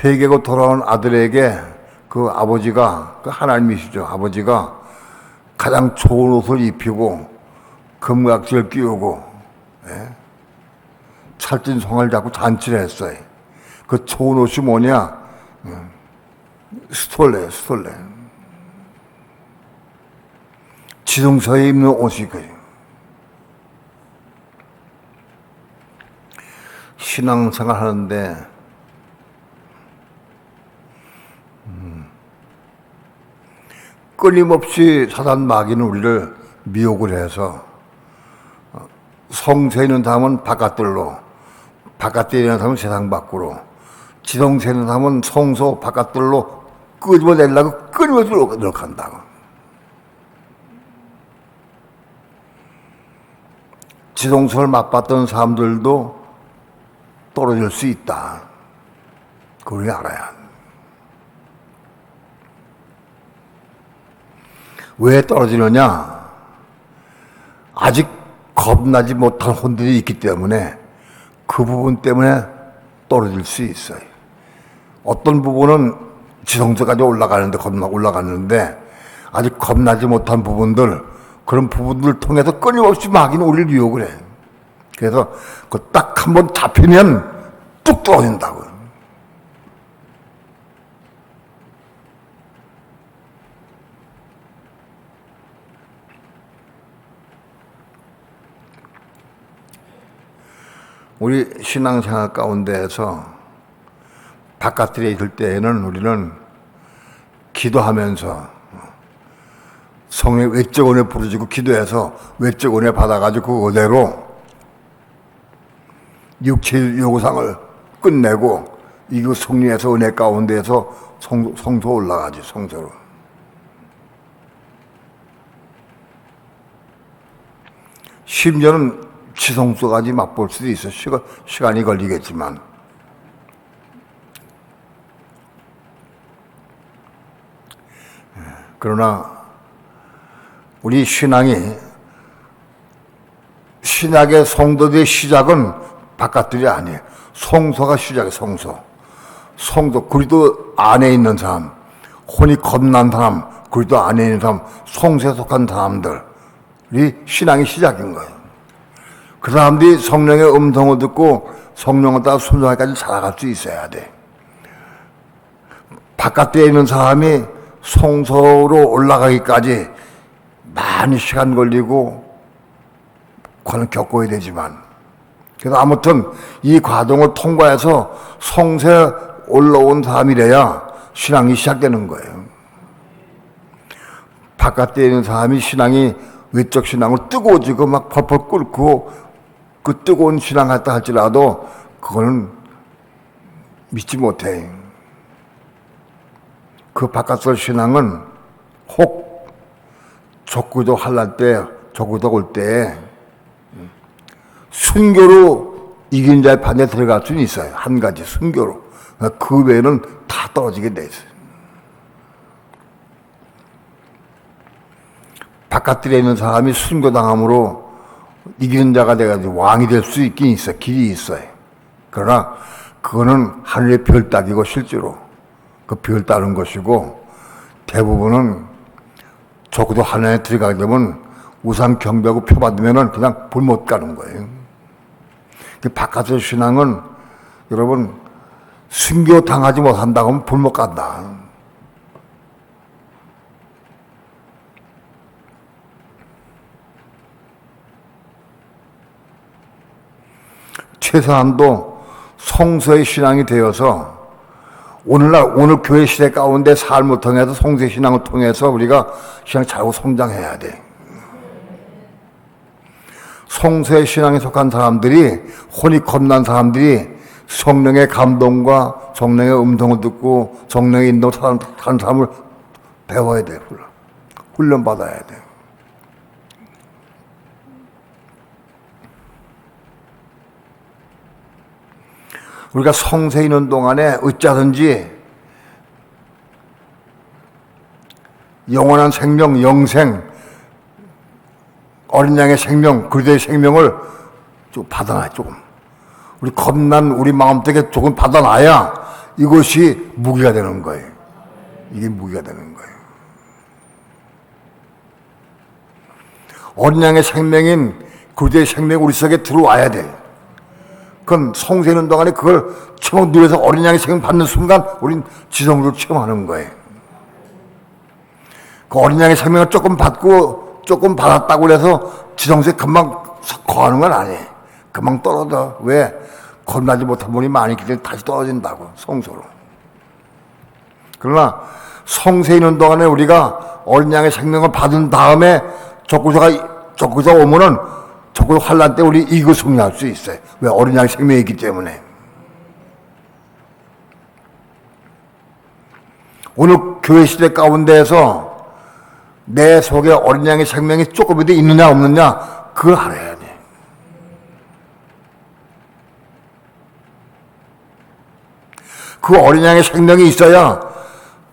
회개하고 돌아온 아들에게 그 아버지가, 그 하나님이시죠. 아버지가 가장 좋은 옷을 입히고 금각지를 끼우고, 찰진 송아를 잡고 잔치를 했어요. 그 좋은 옷이 뭐냐? 스톨레. 지성소에 입는 옷이 거예요. 신앙생활 하는데 끊임없이 사단 마귀는 우리를 미혹을 해서 성소에 있는 사람은 바깥들로, 바깥에 있는 사람은 세상 밖으로, 지성소에 있는 사람은 성소 바깥들로 끄집어내려고 끊임없이 노력한다고. 지성소를 맛봤던 사람들도 떨어질 수 있다. 그걸 알아야. 왜 떨어지느냐? 아직 겁나지 못한 혼들이 있기 때문에 그 부분 때문에 떨어질 수 있어요. 어떤 부분은 지성소까지 올라가는데 아직 겁나지 못한 부분들, 그런 부분들을 통해서 끊임없이 마귀는 우리를 유혹을 해. 그래서 그 딱 한 번 잡히면 뚝 떨어진다고. 우리 신앙생활 가운데에서 바깥들에 있을 때에는 우리는 기도하면서 성령 외적 은혜 부르짖고 기도해서 외적 은혜 받아가지고 그대로 육체 요구상을 끝내고 이거 성령에서 은혜 가운데에서 성소 올라가지, 성소로. 심지어는 지성소까지 맛볼 수도 있어. 시간이 걸리겠지만. 그러나 우리 신앙의 성도들의 시작은 바깥들이 아니에요. 성소가 시작이에요. 성소. 그리스도 안에 있는 사람, 혼이 겁난 사람, 그리스도 안에 있는 사람, 성소에 속한 사람들이 신앙의 시작인 거예요. 그 사람들이 성령의 음성을 듣고 성령을 따라 순종하기까지 살아갈 수 있어야 돼. 바깥에 있는 사람이 성소로 올라가기까지 많이 시간 걸리고 그건 겪어야 되지만, 그래서 아무튼 이 과정을 통과해서 성소에 올라온 사람이래야 신앙이 시작되는 거예요. 바깥에 있는 사람이 신앙이 외적 신앙을 뜨거워지고 막 펄펄 끓고 그 뜨거운 신앙 같다 할지라도 그거는 믿지 못해. 그 바깥의 신앙은 혹 적구도 할랄 때, 적구도 올 때 순교로 이긴 자의 판에 들어갈 수는 있어요. 한 가지 순교로. 그 외에는 다 떨어지게 돼 있어요. 바깥들에 있는 사람이 순교당함으로 이기는 자가 돼가지고 왕이 될 수 있긴 있어. 길이 있어요. 그러나 그거는 하늘의 별 따기고 실제로 그 별 따는 것이고, 대부분은 적어도 하늘에 들어가게 되면 우상 경배하고 표 받으면은 그냥 불 못 가는 거예요. 바깥의 신앙은 여러분 순교 당하지 못한다고 하면 불 못 간다. 최소한도 성서의 신앙이 되어서 오늘 교회 시대 가운데 삶을 통해서 성서의 신앙을 통해서 우리가 신앙 잘하고 성장해야 돼. 성서의 신앙에 속한 사람들이, 혼이 겁난 사람들이 성령의 감동과 성령의 음성을 듣고 성령의 인도를 타는 사람을 배워야 돼. 훈련받아야 돼. 우리가 성세 있는 동안에 어찌하든지 영원한 생명, 영생, 어린 양의 생명, 그리스도의 생명을 좀 받아놔야, 조금. 우리 겁난 우리 마음속에 조금 받아놔야 이것이 무기가 되는 거예요. 이게 무기가 되는 거예요. 어린 양의 생명인 그리스도의 생명이 우리 속에 들어와야 돼. 그건 성세 있는 동안에 그걸 처음 누려서 어린 양의 생명 받는 순간 우린 지성으로 체험하는 거예요. 그 어린 양의 생명을 조금 받고 조금 받았다고 해서 지성소에 금방 거하는 건 아니에요. 금방 떨어져. 왜? 겁나지 못한 분이 많이 있기 때문에 다시 떨어진다고, 성소로. 그러나 성세 있는 동안에 우리가 어린 양의 생명을 받은 다음에 적구서가 오면은 적구서 환란 때 우리 이거 승리할 수 있어요. 왜? 어린 양의 생명이 있기 때문에. 오늘 교회 시대 가운데에서 내 속에 어린 양의 생명이 조금이라도 있느냐 없느냐 그걸 알아야 돼. 그 어린 양의 생명이 있어야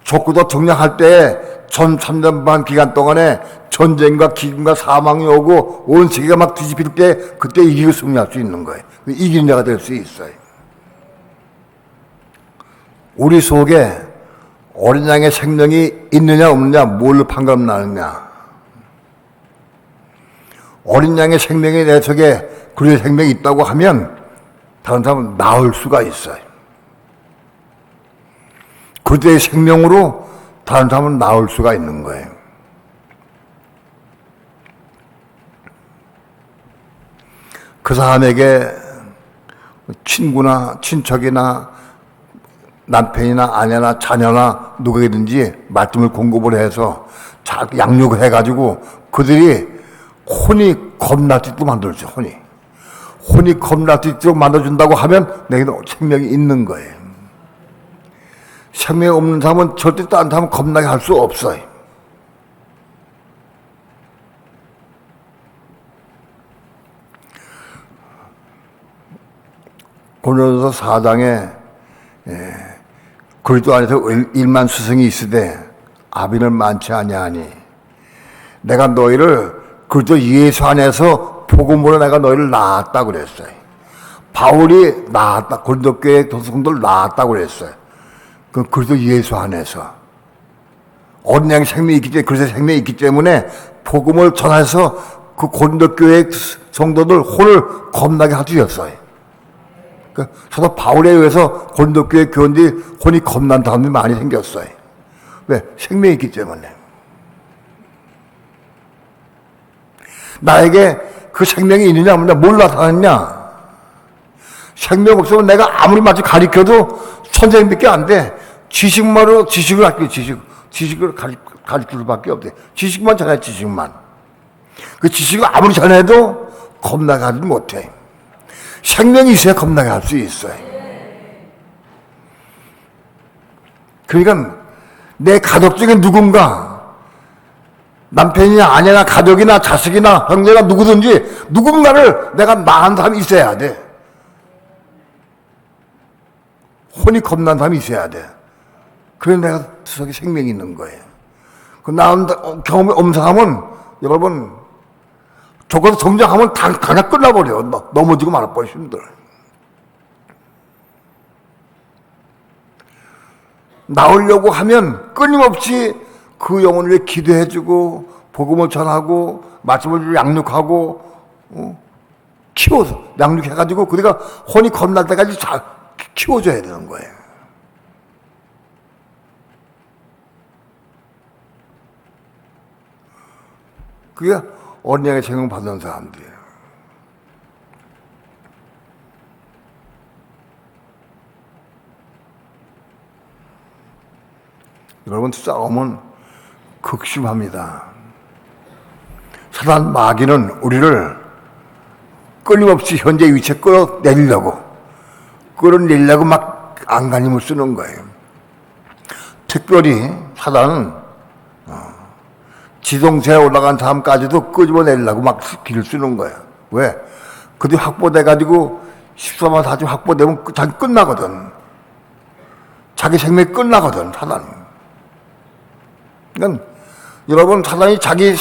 적구도 정략할 때 1300년 반 기간 동안에 전쟁과 기근과 사망이 오고 온 세계가 막 뒤집힐 때 그때 이기고 승리할 수 있는 거예요. 이기는 자가 될 수 있어요. 우리 속에 어린 양의 생명이 있느냐 없느냐 뭘로 판가름 나느냐. 어린 양의 생명이 내 속에 그리스도의 생명이 있다고 하면 다른 사람은 나을 수가 있어요. 그리스도의 생명으로 다른 사람은 나을 수가 있는 거예요. 그 사람에게 친구나 친척이나 남편이나 아내나 자녀나 누구든지 말씀을 공급을 해서 잘 양육을 해가지고 그들이 혼이 겁날 수 있도록 만들어줘. 혼이 겁날 수 있도록 만들어준다고 하면 내게는 생명이 있는 거예요. 생명이 없는 사람은 절대 다른 사람은 겁나게 할 수 없어요. 고린도서 4장에 그리스도 안에서 1만 스승이 있으되 아비는 많지 아니하니 내가 너희를 그리스도 예수 안에서 복음으로 내가 너희를 낳았다 그랬어요. 바울이 낳았다. 고린도 교회 성도를 낳았다 그랬어요. 그 그리스도 예수 안에서 어린 양의 생명이 있기 때문에 그리스도의 생명이 있기 때문에 복음을 전해서 그 고린도 교회 성도들 혼을 겁나게 하주셨어요. 사도 바울에 의해서 고린도 교회 교원들이 혼이 겁난 사람들이 많이 생겼어요. 왜? 생명이 있기 때문에. 나에게 그 생명이 있느냐 없느냐 뭘 나타났냐. 생명 없으면 내가 아무리 마치 가르쳐도 선생님밖에 안 돼. 지식만으로 지식을 할게. 지식을 가르칠 수밖에 없대. 지식만 전해. 지식만. 그 지식을 아무리 전해도 겁나게 하지 못해. 생명이 있어야 겁나게 할 수 있어요. 그러니까 내 가족 중에 누군가 남편이나 아내나 가족이나 자식이나 형제나 누구든지 누군가를 내가 낳은 사람이 있어야 돼. 혼이 겁난 사람이 있어야 돼. 그래 내가 속에 생명이 있는 거예요. 그 낳은 경험이 없는 사람은 여러분 저거서 성장하면 그냥 끝나버려. 넘어지고 말아버려. 힘들어. 나오려고 하면 끊임없이 그 영혼을 위해 기도해주고 복음을 전하고 말씀을 양육하고 키워서 양육해가지고 그대가 혼이 겁날 때까지 잘 키워줘야 되는 거예요. 그게 어린 양의 생명 받는 사람들이에요. 여러분 싸움은 극심합니다. 사단 마귀는 우리를 끊임없이 현재 위치에 끌어내리려고 막 안간힘을 쓰는 거예요. 특별히 사단은 지성소에 올라간 사람까지도 끄집어내려고 막 길을 쓰는 거예요. 왜? 그들이 확보돼가지고 14만 4천 확보되면 자기 끝나거든. 자기 생명이 끝나거든, 사단이. 그러니까 여러분, 사단이 자기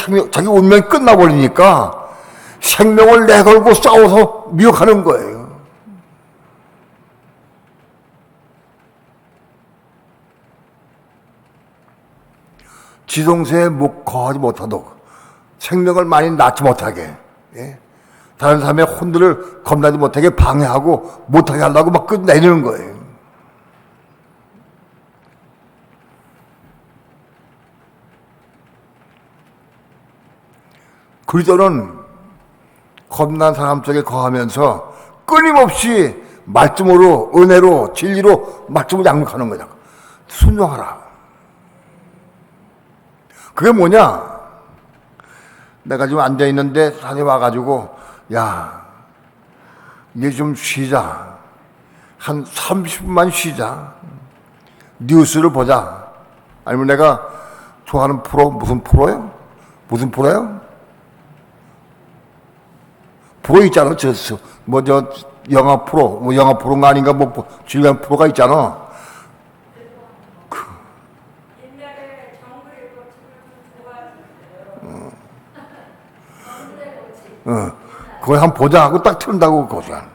운명이 끝나버리니까 생명을 내걸고 싸워서 미혹하는 거예요. 지성세에 거하지 못하도록 생명을 많이 낳지 못하게, 예? 다른 사람의 혼들을 겁나지 못하게 방해하고 못하게 하려고 막 끝내려는 거예요. 그리스도는 겁난 사람 속에 거하면서 끊임없이 말씀으로, 은혜로, 진리로 말씀을 양육하는 거다. 순종하라. 그게 뭐냐? 내가 지금 앉아있는데 산에 와가지고, 야, 이제 좀 쉬자. 한 30분만 쉬자. 뉴스를 보자. 아니면 내가 좋아하는 프로, 무슨 프로요? 무슨 프로요? 프로 있잖아. 영화 프로, 영화 프로가 아닌가, 주간 프로가 있잖아. 그걸 한번 보자 하고 딱 틀은다고, 그거잖아.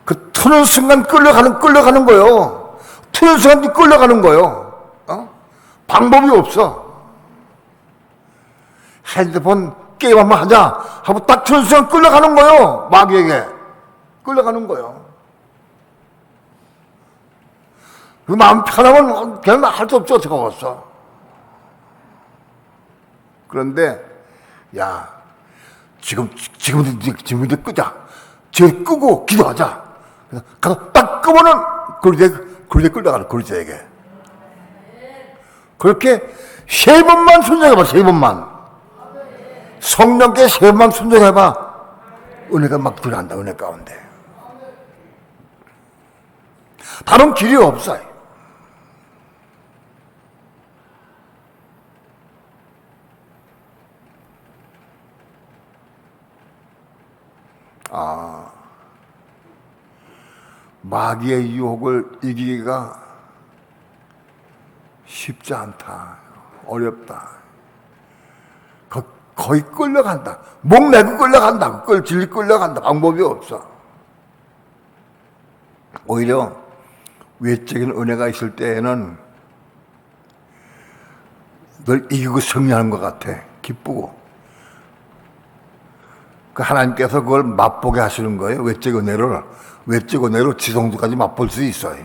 그 트는 순간 끌려가는 거요. 트는 순간 끌려가는 거요. 방법이 없어. 핸드폰 게임 한번 하자 하고 딱 트는 순간 끌려가는 거요. 마귀에게. 끌려가는 거요. 그 마음 편하면 그냥 할 수 없죠. 어떻게 없어. 그런데, 야, 지금부터 끄자. 지금 끄고 기도하자. 가서 딱 끄면은 그리스도에 끌려가는 그리스도에게. 그렇게 3번만 순종해봐. 3번만. 성령께 3번만 순종해봐. 은혜가 막 들어간다. 은혜 가운데. 다른 길이 없어요. 마귀의 유혹을 이기기가 쉽지 않다. 어렵다. 거의 끌려간다. 목 내고 끌려간다. 진리 끌려간다. 방법이 없어. 오히려 외적인 은혜가 있을 때에는 늘 이기고 승리하는 것 같아. 기쁘고. 그 하나님께서 그걸 맛보게 하시는 거예요. 외적 은혜로 지성소까지 맛볼 수 있어요.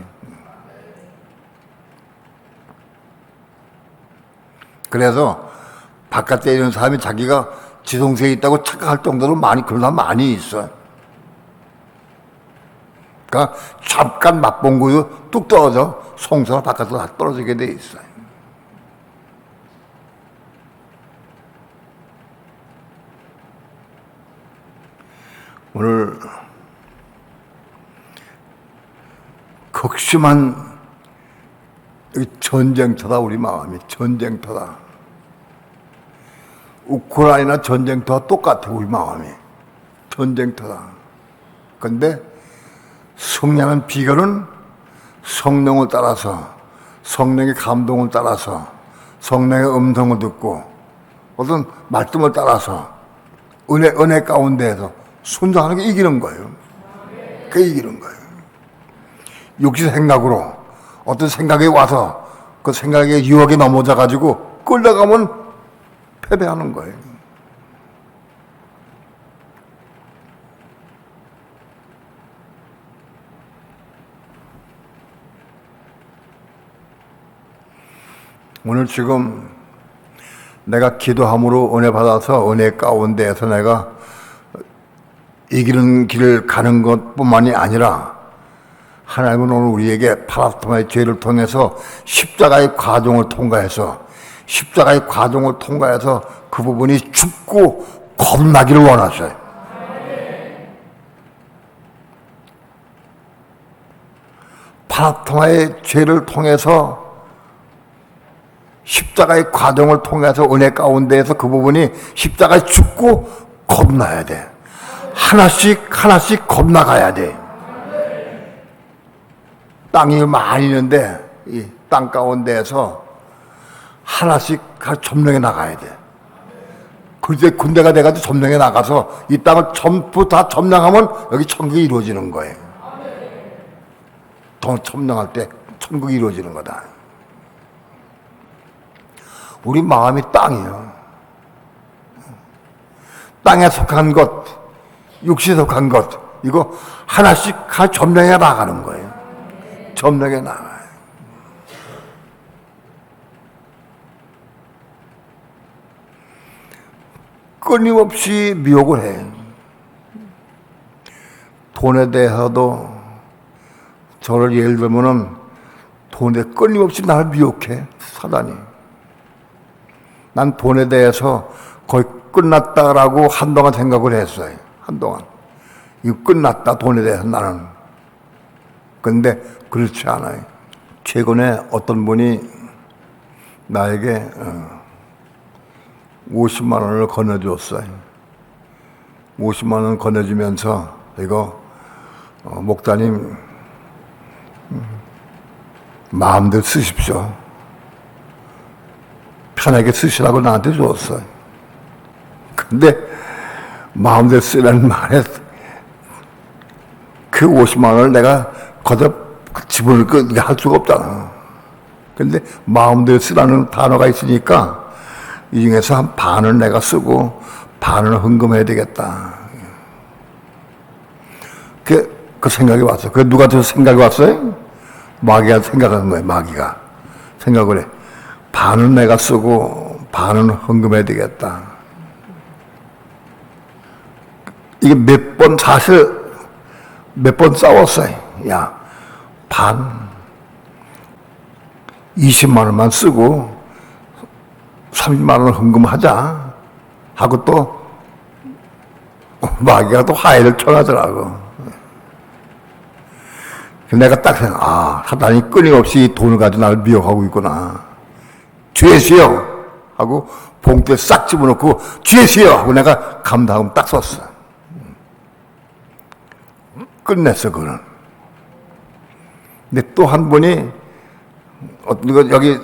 그래서 바깥에 있는 사람이 자기가 지성소에 있다고 착각할 정도로 그런 사람 많이 있어. 그러니까 잠깐 맛본 거요 뚝 떨어져. 성소가 바깥으로 다 떨어지게 돼 있어요. 오늘 극심한 전쟁터다. 우리 마음이 전쟁터다. 우크라이나 전쟁터와 똑같아. 우리 마음이 전쟁터다. 그런데 승리하는 비결은 성령을 따라서, 성령의 감동을 따라서, 성령의 음성을 듣고 어떤 말씀을 따라서 은혜 가운데에서 순종하는 게 이기는 거예요. 그게 이기는 거예요. 육신 생각으로 어떤 생각이 와서 그 생각의 유혹에 넘어져 가지고 끌려가면 패배하는 거예요. 오늘 지금 내가 기도함으로 은혜 받아서 은혜 가운데에서 내가 이기는 길을 가는 것뿐만이 아니라 하나님은 오늘 우리에게 파라스토마의 죄를 통해서 십자가의 과정을 통과해서 그 부분이 죽고 겁나기를 원하셔요. 파라스토마의 죄를 통해서 십자가의 과정을 통해서 은혜 가운데에서 그 부분이 십자가에 죽고 겁나야 돼. 하나씩 겁나가야 돼. 땅이 많이 있는데 이 땅 가운데에서 하나씩 점령해 나가야 돼. 그때 군대가 돼가지고 점령해 나가서 이 땅을 전부 다 점령하면 여기 천국이 이루어지는 거예요. 더 점령할 때 천국이 이루어지는 거다. 우리 마음이 땅이요. 땅에 속한 것, 육신에 속한 것, 이거 하나씩 점령해 나가는 거예요. 점령해 나가요. 끊임없이 미혹을 해. 돈에 대해서도 저를 예를 들면은 돈에 끊임없이 나를 미혹해, 사단이. 난 돈에 대해서 거의 끝났다라고 한동안 생각을 했어요. 한동안. 이거 끝났다, 돈에 대해서 나는. 근데 그렇지 않아요. 최근에 어떤 분이 나에게 50만 원을 건네줬어요. 50만 원 건네주면서 이거 목사님 마음대로 쓰십시오. 편하게 쓰시라고 나한테 줬어요. 근데 마음대로 쓰라는 말에 그 50만 원을 내가 거저 집어넣을 할 수가 없잖아. 근데 마음대로 쓰라는 단어가 있으니까 이 중에서 한 반을 내가 쓰고 반을 헌금해야 되겠다. 그 생각이 왔어. 그 누가 저 생각이 왔어요? 마귀가 생각하는 거예요. 마귀가 생각을 해. 반은 내가 쓰고 반은 헌금해야 되겠다. 이게 사실 몇 번 싸웠어요. 야, 반 20만 원만 쓰고 30만 원 헌금하자 하고 또 마귀가 또 화해를 청하더라고. 내가 딱 생각, 사단이 끊임없이 돈을 가지고 나를 미혹하고 있구나. 죄수요 하고 봉투에 싹 집어넣고 죄수요 하고 내가 감당하면 딱 썼어. 끝냈어, 그거는. 근데 또 한 분이 여기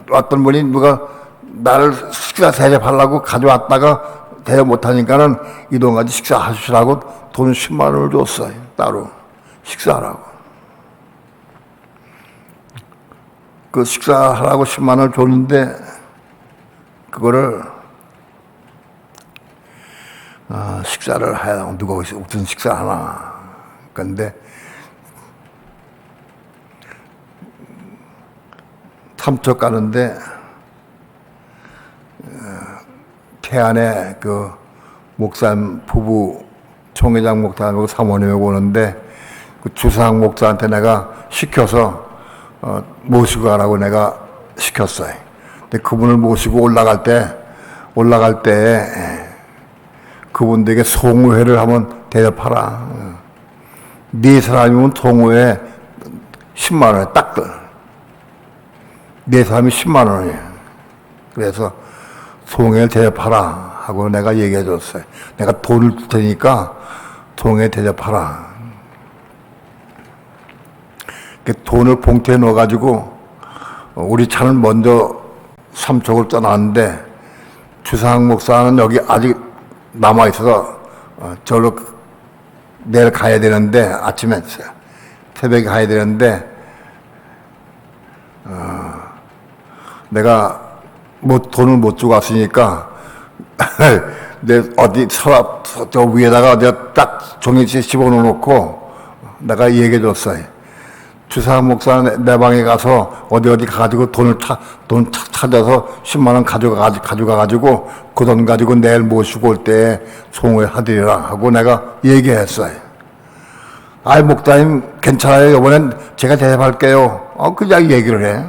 왔던 분이 누가 나를 식사 대접하려고 가져왔다가 대접 못하니까는 이동까지 식사하시라고 돈 10만 원을 줬어요. 따로 식사하라고. 그 식사하라고 10만 원을 줬는데 그거를 식사를 해야 누가 무슨 식사 하나. 근데 삼척 가는데 태안에 그 목사님 부부 총회장 목사님하고 사모님이 오는데 그 주상 목사한테 내가 시켜서 모시고 가라고 내가 시켰어요. 근데 그분을 모시고 올라갈 때 그분들에게 송우회를 한번 대접하라. 네 사람이면 송우회 10만 원에 딱 들. 네 사람이 10만 원이에요. 그래서 송우회를 대접하라 하고 내가 얘기해 줬어요. 내가 돈을 줄 테니까 송우회 대접하라. 돈을 봉투에 넣어가지고 우리 차는 먼저 삼척을 떠났는데 주상 목사는 여기 아직 남아있어서 저로 내일 가야 되는데 아침에 새벽에 가야 되는데 내가 뭐 돈을 못 주고 왔으니까 내 어디 서랍 저 위에다가 내가 딱 종이째 집어넣어놓고 내가 얘기해 줬어요. 주상 목사 내 방에 가서 어디 가가지고 돈 찾아서 10만 원 가져가가지고 그 돈 가지고 내일 모시고 올 때 송후회 하드리라 하고 내가 얘기했어요. 아이 목사님 괜찮아요. 이번엔 제가 대접할게요. 그냥 얘기를 해.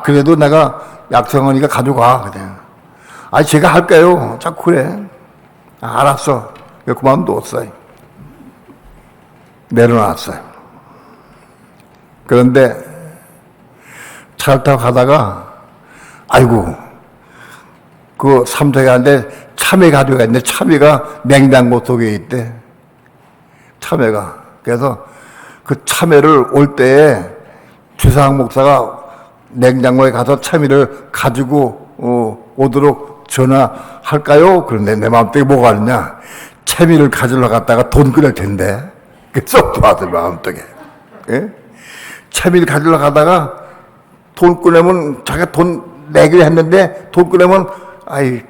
그래도 내가 약성하니까 가져가. 그래. 제가 할게요. 자꾸 그래. 알았어. 그만뒀어요. 내려놨어요. 그런데 차를 타고 가다가 아이고 그 삼척에 갔는데 참외 가지고 있는데 참외가 냉장고 속에 있대. 참외가. 그래서 그 참외를 올 때에 주상 목사가 냉장고에 가서 참외를 가지고 오도록 전화할까요? 그런데 내 마음속에 뭐가 있냐? 참외를 가지러 갔다가 돈 끊을 텐데. 썩 좋아하더니 마음속에. 예? 참외를 가지러 가다가 돈 꺼내면 자기가 돈 내기로 했는데 돈 꺼내면 아이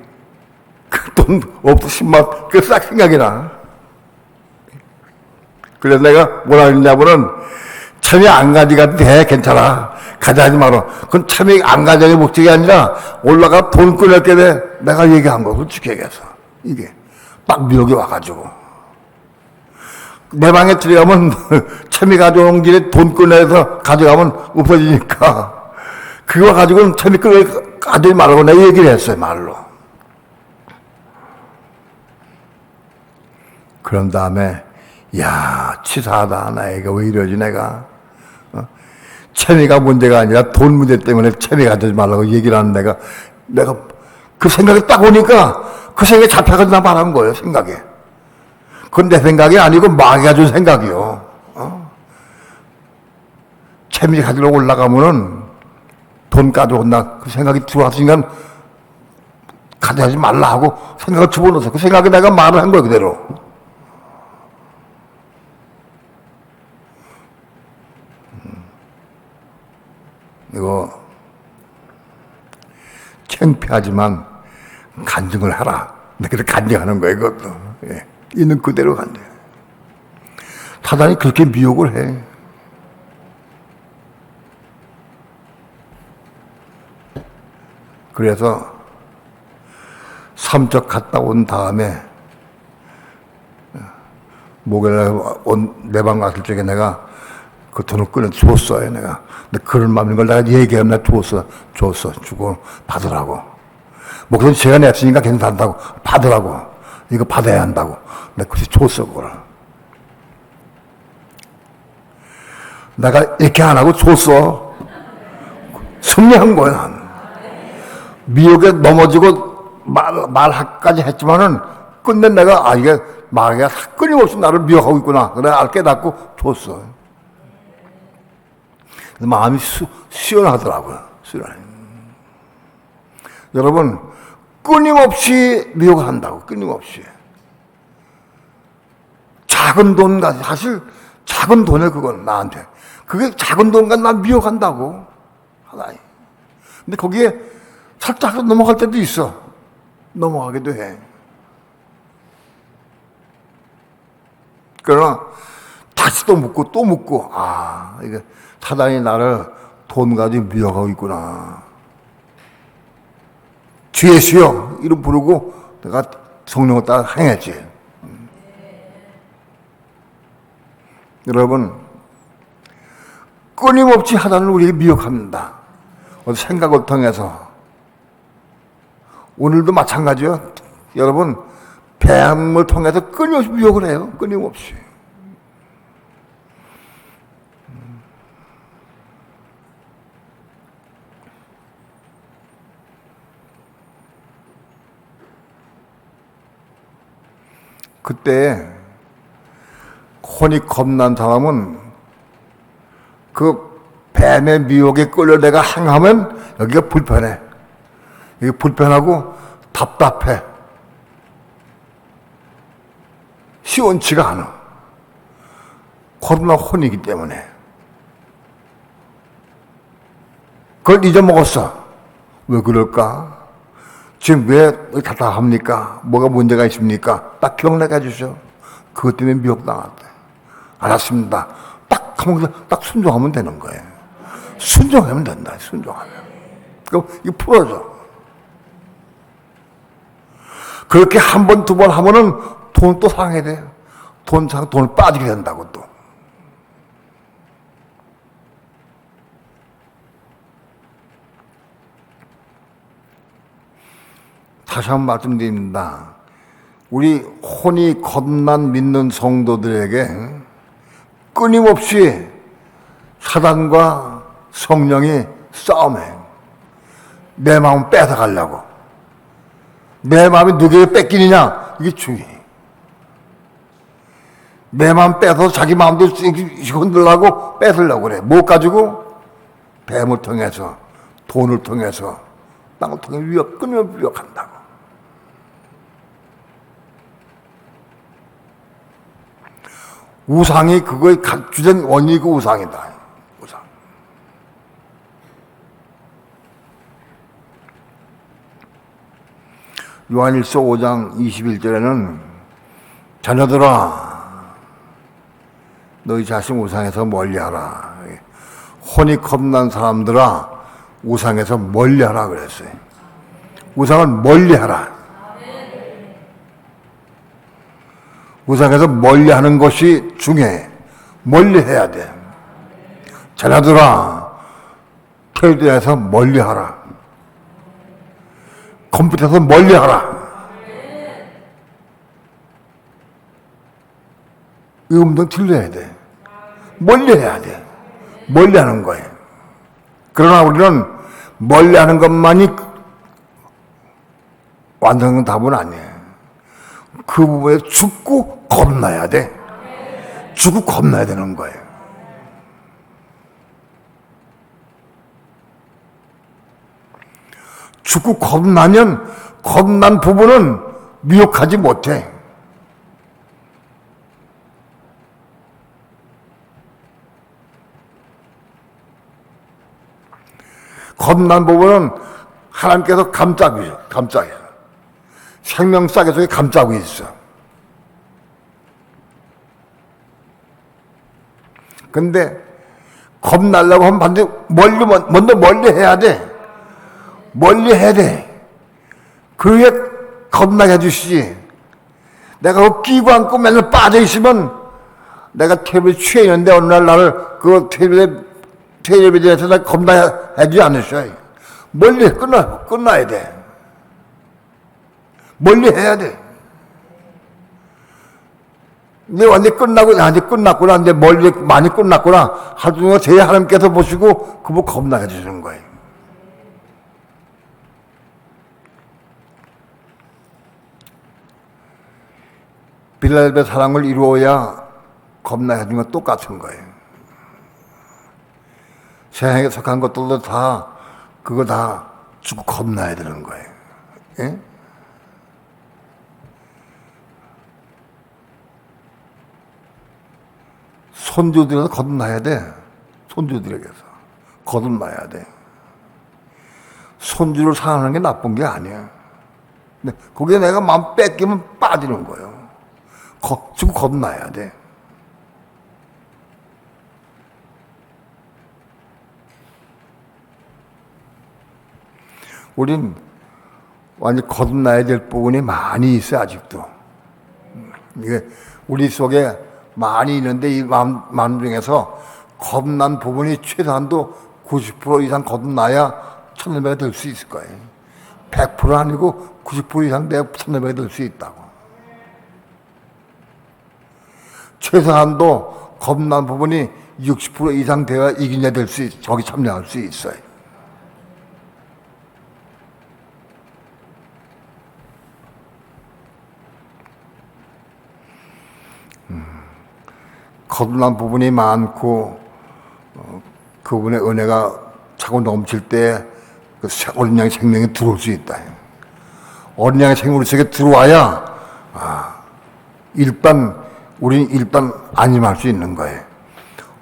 그 돈 없어 10만 그 싹 생각이 나. 그래서 내가 뭐라 그랬냐면은 참외 안 가져가도 돼 괜찮아 가져가지 마라. 그건 참외 안 가져가는 목적이 아니라 올라가 돈 꺼낼 게 돼. 내가 얘기한 거 솔직히 얘기해서 이게 딱 미역이 와가지고 내 방에 들어가면 참외 가져온 길에 돈 꺼내서 가져가면 엎어지니까 그거 가지고는 참외 가져오지 말라고 내가 얘기를 했어요 말로. 그런 다음에 야 치사하다 나이가 왜 이러지 내가 참외가 문제가 아니라 돈 문제 때문에 참외 가져오지 말라고 얘기를 하는 내가 그 생각이 딱 오니까 그 생각에 잡혀가지고 나 말한 거예요 생각에. 그건 내 생각이 아니고 마귀가 준 생각이요. 참외 가지러 올라가면은 돈 가져온다 그 생각이 들어왔으니까 가져가지 말라 하고 생각을 집어넣어서 그 생각에 내가 말을 한 거예요 그대로. 이거 창피하지만 간증을 하라. 내가 간증하는 거야 이것도. 예. 있는 그대로 간증. 사단이 그렇게 미혹을 해. 그래서 삼척 갔다 온 다음에 목요일에 내 방 왔을 적에 내가 그 돈을 끊어 줬어요 내가. 근데 그런 마음인 걸 내가 얘기하면 내가 줬어 주고 받으라고. 목사님 제가 냈으니까 괜찮다고 받으라고. 이거 받아야 한다고. 내가 그래서 줬어 그걸. 내가 이렇게 안 하고 줬어. 승리한 거야 난. 미혹에 넘어지고 말까지 했지만은 끝내 내가 이게 마귀가 끊임없이 나를 미혹하고 있구나. 그래 깨닫고 줬어. 마음이 시원하더라고요. 여러분 끊임없이 미혹한다고. 끊임없이 작은 돈 가지고 사실 작은 돈에 그건 나한테 그게 작은 돈 가지고 난 미혹한다고 하나님. 근데 거기에 살짝 넘어갈 때도 있어. 넘어가기도 해. 그러나 다시 또 묻고 이게 사단이 나를 돈 가지고 미혹하고 있구나. 주예수여 이름 부르고 내가 성령을 따라 행했지. 여러분 끊임없이 하나는 우리에게 미혹합니다. 생각을 통해서 오늘도 마찬가지요. 여러분 뱀을 통해서 끊임없이 미혹을 해요. 끊임없이. 그때 혼이 겁난 사람은 그 뱀의 미혹에 끌려 내가 행하면 여기가 불편해. 이게 불편하고 답답해. 시원치가 않아. 겁나 혼이기 때문에. 그걸 잊어먹었어. 왜 그럴까? 지금 왜 답답합니까? 뭐가 문제가 있습니까? 딱 기억나게 해주셔. 그것 때문에 미혹당했대. 알았습니다. 딱 하면 딱 순종하면 되는 거예요. 순종하면 된다. 순종하면. 그럼 이거 풀어져. 그렇게 한 번, 두 번 하면은 돈 또 상해야 돼. 돈을 빠지게 된다고 또. 다시 한 번 말씀드립니다. 우리 혼이 겁난 믿는 성도들에게 끊임없이 사단과 성령이 싸움해. 내 마음 뺏어가려고. 내 마음이 누구에게 뺏기느냐? 이게 중요해. 내 마음 빼서 자기 마음대로 흔들라고 뺏으려고 그래. 뭐 가지고? 뱀을 통해서, 돈을 통해서, 땅을 통해 끊임없이 위협한다고. 우상이 그거의 주된 원인이 그 우상이다. 우상. 요한일서 5장 21절에는 자녀들아 너희 자신 우상에서 멀리하라. 혼이 겁난 사람들아 우상에서 멀리하라 그랬어요. 우상을 멀리하라. 우상에서 멀리하는 것이 중요해. 멀리해야 돼. 자녀들아 텔레비전에서 멀리하라. 컴퓨터에서 멀리하라. 이 음성 들려야 돼. 멀리해야 돼. 멀리하는 거예요. 그러나 우리는 멀리하는 것만이 완전한 답은 아니에요. 그 부분에 죽고 겁나야 돼. 죽고 겁나야 되는 거예요. 죽고 겁나면 겁난 부분은 미혹하지 못해. 겁난 부분은 하나님께서 감싸고 있어. 감싸요. 생명싸개 속에 감싸고 있어. 근데 겁나려고 하면 반드시 먼저 멀리 해야 돼. 멀리 해야 돼. 그게 겁나게 해주시지. 내가 그 끼고 안고 맨날 빠져있으면 내가 텔레비전 취해 있는데 어느 날 나를 그 텔레비전에서 나 겁나게 해주지 않으셔. 멀리 끝나야 돼. 멀리 해야 돼. 이제 완전히 끝나고, 이제 끝났구나. 이제 멀리 많이 끝났구나. 하루 종일 제 하나님께서 보시고, 그거 겁나게 해주시는 거예요. 빌라델비아 사랑을 이루어야 겁나게 해주는 건 똑같은 거예요. 세상에 속한 것들도 다, 그거 다 죽고 겁나야 되는 거예요. 예? 손주들에서 거듭나야 돼. 손주들에게서 거듭나야 돼. 손주를 사랑하는 게 나쁜 게 아니야. 근데 거기에 내가 마음 뺏기면 빠지는 거예요. 지금 거듭나야 돼. 우린 완전 거듭나야 될 부분이 많이 있어요. 아직도. 이게 우리 속에 많이 있는데 이 마음 중에서 겁난 부분이 최소한도 90% 이상 거듭나야 천년배가 될 수 있을 거예요. 100% 아니고 90% 이상 내가 천년배가 될 수 있다고. 최소한도 겁난 부분이 60% 이상 돼야 이기냐 될 수 있어. 저기 참여할 수 있어요. 거듭난 부분이 많고 그분의 은혜가 차고 넘칠 때 그 어린 양의 생명이 들어올 수 있다. 어린 양의 생명이 우리 속에 들어와야 우리는 일단 안심할 수 있는 거예요.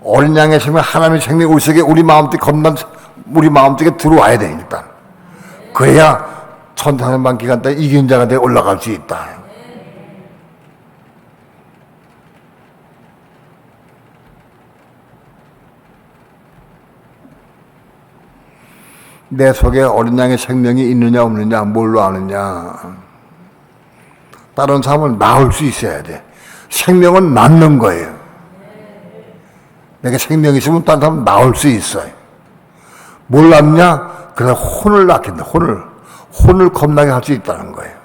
어린 양의 생명, 하나님의 생명이 우리 속에 우리 마음속에 들어와야 돼. 일단 그래야 천사년반 기간 동안 이긴 자가 되어 올라갈 수 있다. 내 속에 어린 양의 생명이 있느냐 없느냐 뭘로 아느냐. 다른 사람은 낳을 수 있어야 돼. 생명은 낳는 거예요. 내가 생명이 있으면 다른 사람은 낳을 수 있어요. 뭘 낳느냐? 그래 혼을 낳겠다. 혼을 겁나게 할 수 있다는 거예요.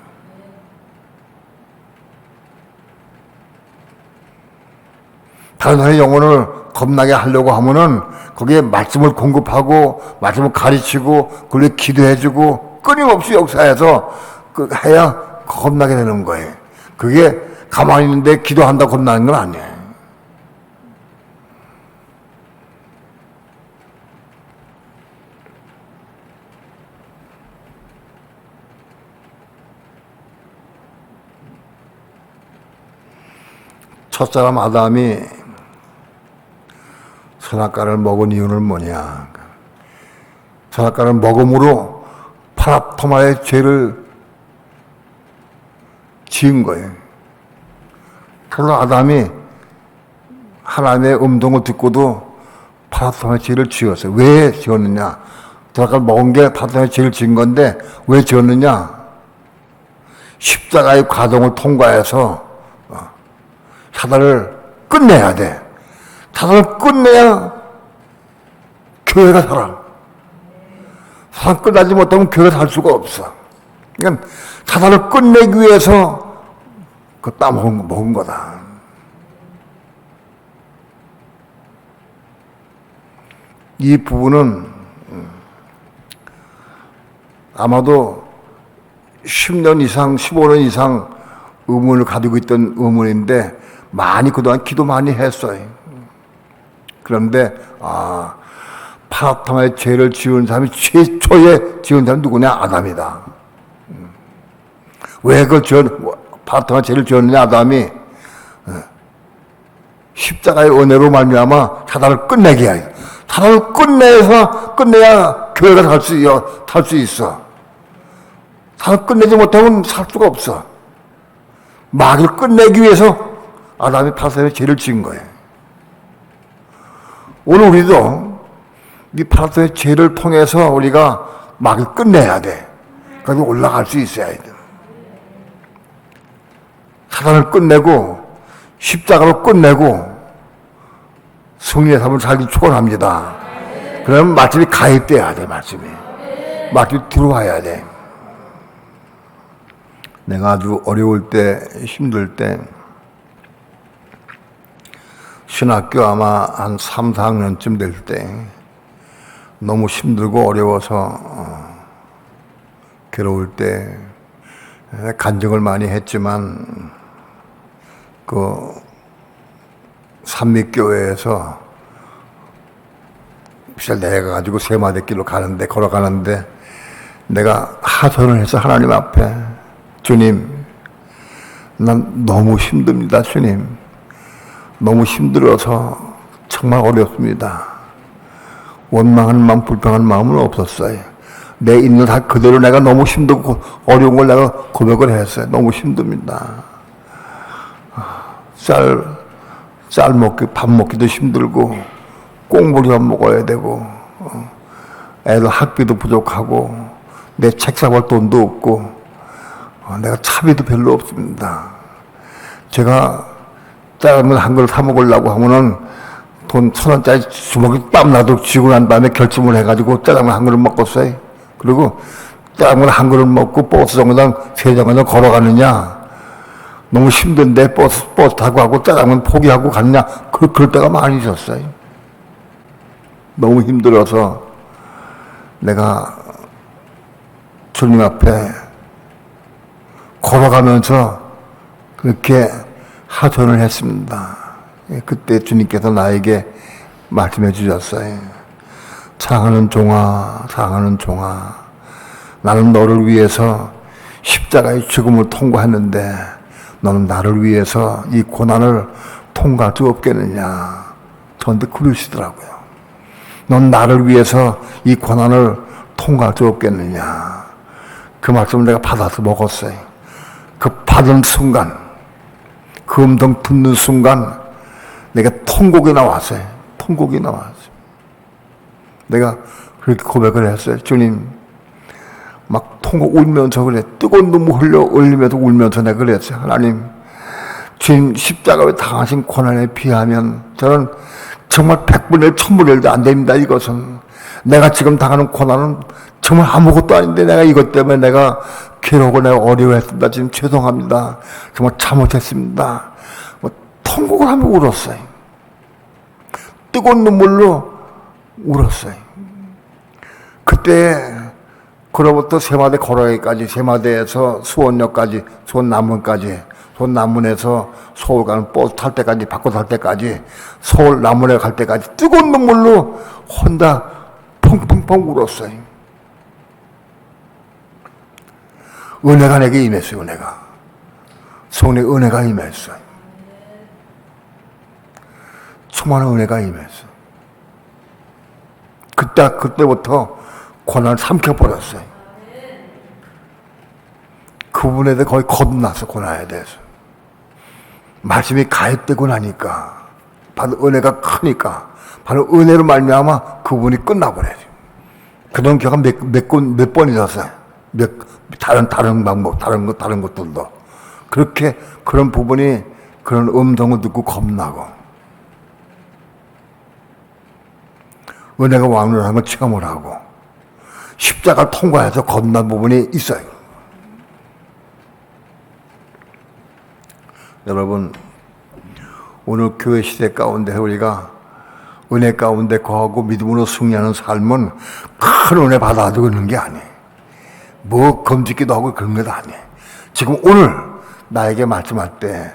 다른 사람의 영혼을 겁나게 하려고 하면은 거기에 말씀을 공급하고 말씀을 가르치고 그걸 기도해주고 끊임없이 역사해서 해야 겁나게 되는 거예요. 그게 가만히 있는데 기도한다고 겁나는 건 아니에요. 첫사람 아담이 선악과를 먹은 이유는 뭐냐? 선악과를 먹음으로 파라토마의 죄를 지은 거예요. 그래서 아담이 하나님의 음성을 듣고도 파라토마의 죄를 지었어요. 왜 지었느냐? 선악과를 먹은 게 파라토마의 죄를 지은 건데 왜 지었느냐? 십자가의 과정을 통과해서 사단을 끝내야 돼. 사단을 끝내야 교회가 살아. 사단 끝나지 못하면 교회가 살 수가 없어. 그러니까 사단을 끝내기 위해서 그 따먹은 거다. 이 부분은 아마도 10년 이상, 15년 이상 의문을 가지고 있던 의문인데 많이 그동안 기도 많이 했어요. 그런데 파라토마의 죄를 지은 사람이 최초에 지은 사람이 누구냐? 아담이다. 왜 파라토마의 죄를 지었느냐? 아담이 십자가의 은혜로 말미암아 사단을 끝내게 해. 사단을 끝내야 교회가 살 수 있어. 사단을 끝내지 못하면 살 수가 없어. 마귀를 끝내기 위해서 아담이 파라토마의 죄를 지은 거예요. 오늘 우리도 이 파라토마의 죄를 통해서 우리가 마귀를 끝내야 돼. 그래서 올라갈 수 있어야 돼. 사단을 끝내고 십자가로 끝내고 승리의 삶을 살기 축원합니다. 그러면 말씀이 가입돼야 돼. 말씀이 들어와야 돼. 내가 아주 어려울 때, 힘들 때 신학교 아마 한 3, 4학년쯤 될 때 너무 힘들고 어려워서 괴로울 때 간증을 많이 했지만 그 삼미교회에서 내려가가지고 세마대길로 걸어가는데 내가 하소연을 해서 하나님 앞에 주님, 난 너무 힘듭니다. 주님, 너무 힘들어서 정말 어렵습니다. 원망하는 마음, 불평하는 마음은 없었어요. 내 있는 다 그대로 내가 너무 힘들고 어려운 걸 내가 고백을 했어요. 너무 힘듭니다. 밥 먹기도 힘들고 꽁보리만 먹어야 되고 애들 학비도 부족하고 내 책 사볼 돈도 없고 내가 차비도 별로 없습니다. 제가 짜장면 한 그릇 사 먹으려고 하면은 돈 1,000원짜리 주먹이 땀나도 쥐고 난 다음에 결심을 해가지고 짜장면 한 그릇 먹었어요. 그리고 짜장면 한 그릇 먹고 버스 정거장 3정거장 걸어가느냐, 너무 힘든데 버스 타고 가고 짜장면 포기하고 갔냐, 그럴 때가 많이 있었어요. 너무 힘들어서 내가 주님 앞에 걸어가면서 그렇게 하소연을 했습니다. 그때 주님께서 나에게 말씀해 주셨어요. 사랑하는 종아, 사랑하는 종아, 나는 너를 위해서 십자가의 죽음을 통과했는데 너는 나를 위해서 이 고난을 통과할 수 없겠느냐. 저한테 그러시더라고요. 넌 나를 위해서 이 고난을 통과할 수 없겠느냐. 그 말씀을 내가 받아서 먹었어요. 그 받은 순간, 그 음성 듣는 순간 내가 통곡이 나왔어요. 통곡이 나왔어요. 내가 그렇게 고백을 했어요. 주님, 막 통곡 울면서 그래. 뜨거운 눈물 흘리면서 울면서 내가 그랬어요. 하나님, 주님 십자가에 당하신 고난에 비하면 저는 정말 100분의 1, 1000분의 1도 안 됩니다. 이것은 내가 지금 당하는 고난은 정말 아무것도 아닌데 내가 이것 때문에 내가 괴로우고 내가 어려워했습니다. 지금 죄송합니다. 정말 잘못했습니다. 통곡을 하며 울었어요. 뜨거운 눈물로 울었어요. 그때 그로부터 세마대 걸어가기까지, 세마대에서 수원역까지, 수원남문에서 서울 가는 버스 탈 때까지, 바꿔 탈 때까지, 서울 남문에 갈 때까지 뜨거운 눈물로 혼자 펑펑펑 울었어요. 은혜가 내게 임했어요. 은혜가. 성령의 은혜가 임했어요. 수많은 은혜가 임했어. 그때부터 고난을 삼켜버렸어요. 그분에 대해 거의 겁났어, 고난에 대해서. 말씀이 가입되고 나니까, 바로 은혜가 크니까, 바로 은혜로 말미암아 그분이 끝나버려요. 그런 경우가 몇 번 있었어요. 다른 방법, 다른 것들도. 그렇게 그런 부분이 그런 음성을 듣고 겁나고, 은혜가 왕노라는 걸 체험을 하고, 십자가를 통과해서 겁난 부분이 있어요. 여러분, 오늘 교회 시대 가운데 우리가 은혜 가운데 거하고 믿음으로 승리하는 삶은 큰 은혜 받아가지고 있는 게 아니에요. 뭐 검짓기도 하고 그런 것도 아니에요. 지금 오늘 나에게 말씀할 때,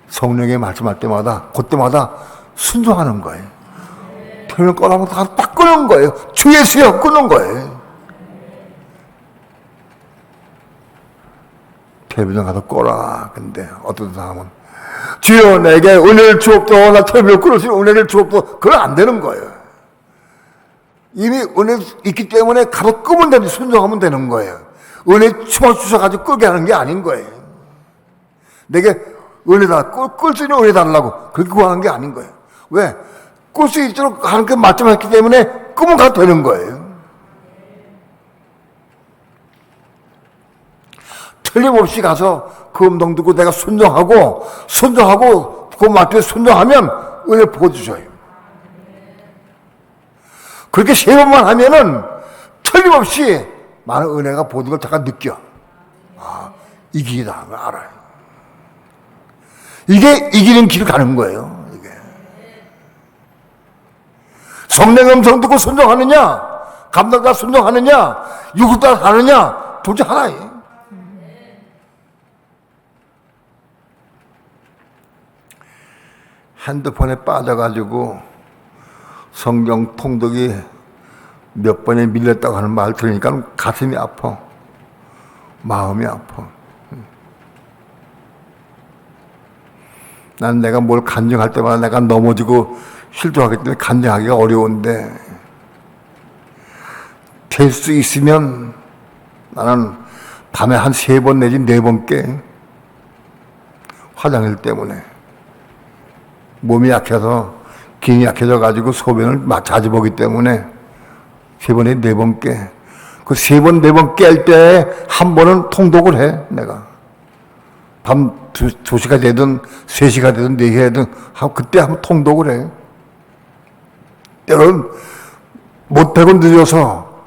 성령에 말씀할 때마다 그때마다 순종하는 거예요. 표현을 꺼라면 딱 끄는 거예요. 주 예수여 끄는 거예요. 텔레비전 가서 꺼라. 근데 어떤 사람은 주여 내게 은혜를 주옵소서, 나 텔레비전 끌을 수 있는 은혜를 주옵소서. 그건 안 되는 거예요. 이미 은혜 있기 때문에 가서 끄면 되는데 순종하면 되는 거예요. 은혜 주셔가지고 끄게 하는 게 아닌 거예요. 내게 은혜다, 끌 수 있는 은혜 달라고 그렇게 구하는 게 아닌 거예요. 왜? 끌 수 있도록 하나님께 말씀했기 때문에 끄면 가도 되는 거예요. 틀림없이 가서 그 음성 듣고 내가 순종하고 그 말씀에 순종하면 은혜 부어주셔요. 그렇게 세 번만 하면은 틀림없이 많은 은혜가 보는 걸 제가 느껴. 아, 이 길이다. 알아요. 이게 이기는 길을 가는 거예요. 이게. 성령 음성 듣고 순종하느냐, 감독과 순종하느냐, 육을 따라 가느냐, 둘 중 하나예요. 핸드폰에 빠져가지고 성경 통독이 몇 번에 밀렸다고 하는 말 들으니까 가슴이 아파. 마음이 아파. 난 내가 뭘 간증할 때마다 내가 넘어지고 실족하기 때문에 간증하기가 어려운데, 될 수 있으면 나는 밤에 한 3번 내지 4번 깨. 화장실 때문에. 몸이 약해서, 기능이 약해져가지고 소변을 자주 보기 때문에 3번에 4번 깨. 그 3번, 4번 깰 때 한 번은 통독을 해, 내가. 밤 2시가 되든 3시가 되든 4시가 되든 그때 한번 통독을 해. 때로는 못하고 늦어서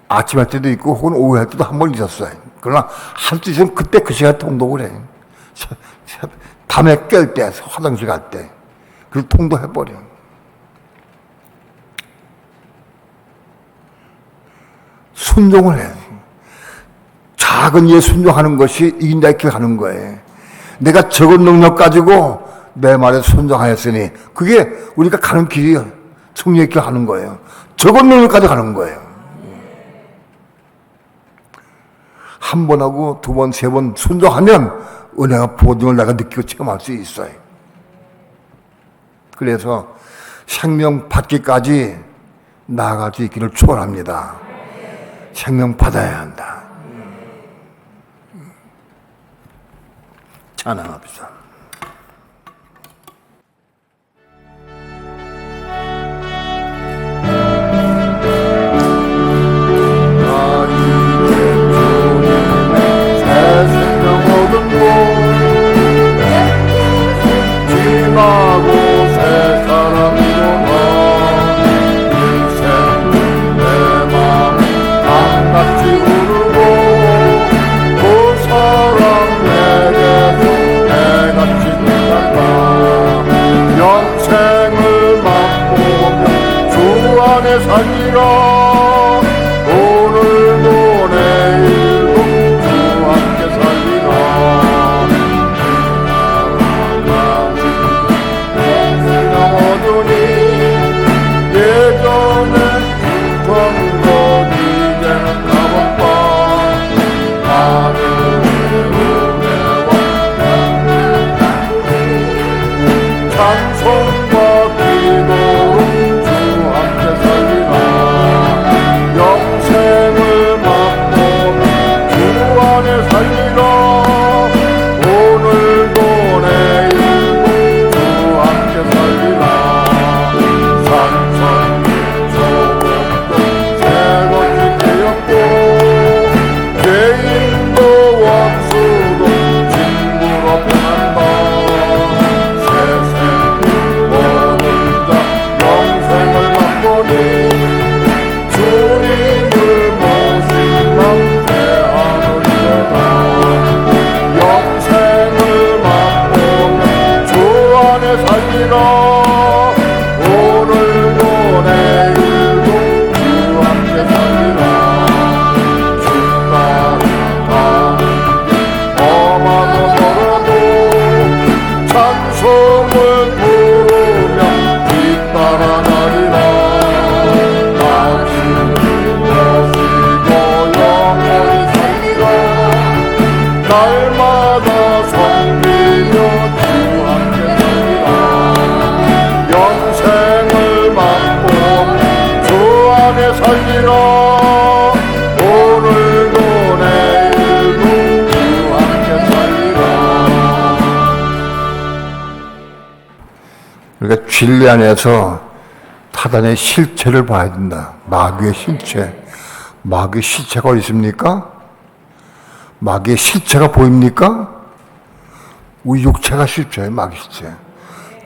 아침할 때도 있고 혹은 오후 할 때도 한 번 있었어요. 그러나 할 수 있으면 그때 그 시간에 통독을 해. 밤에 깰 때, 화장실 갈 때. 그걸 통독해버려. 순종을 해. 작은 일에 순종하는 것이 이긴다 이렇게 하는 거예요. 내가 적은 능력 가지고 내 말에 순종하였으니 그게 우리가 가는 길이 승리 있게 하는 거예요. 적은 능력 가지고 가는 거예요. 한 번 하고 2번, 3번 순종하면 은혜가 보증을 내가 느끼고 체험할 수 있어요. 그래서 생명 받기까지 나아갈 수 있기를 축원합니다. 생명 받아야 한다. 찬양합시다.
내가
날마다 섬기며 주 함께 살리라. 영생을 맛보아 주 안에 살리라. 오늘도 내일도 주 함께 살리라. 우리가 진리 안에서 사단의 실체를 봐야 된다. 마귀의 실체. 마귀의 실체가 어디 있습니까? 마귀의 실체가 보입니까? 우리 육체가 실체예요. 마귀 실체.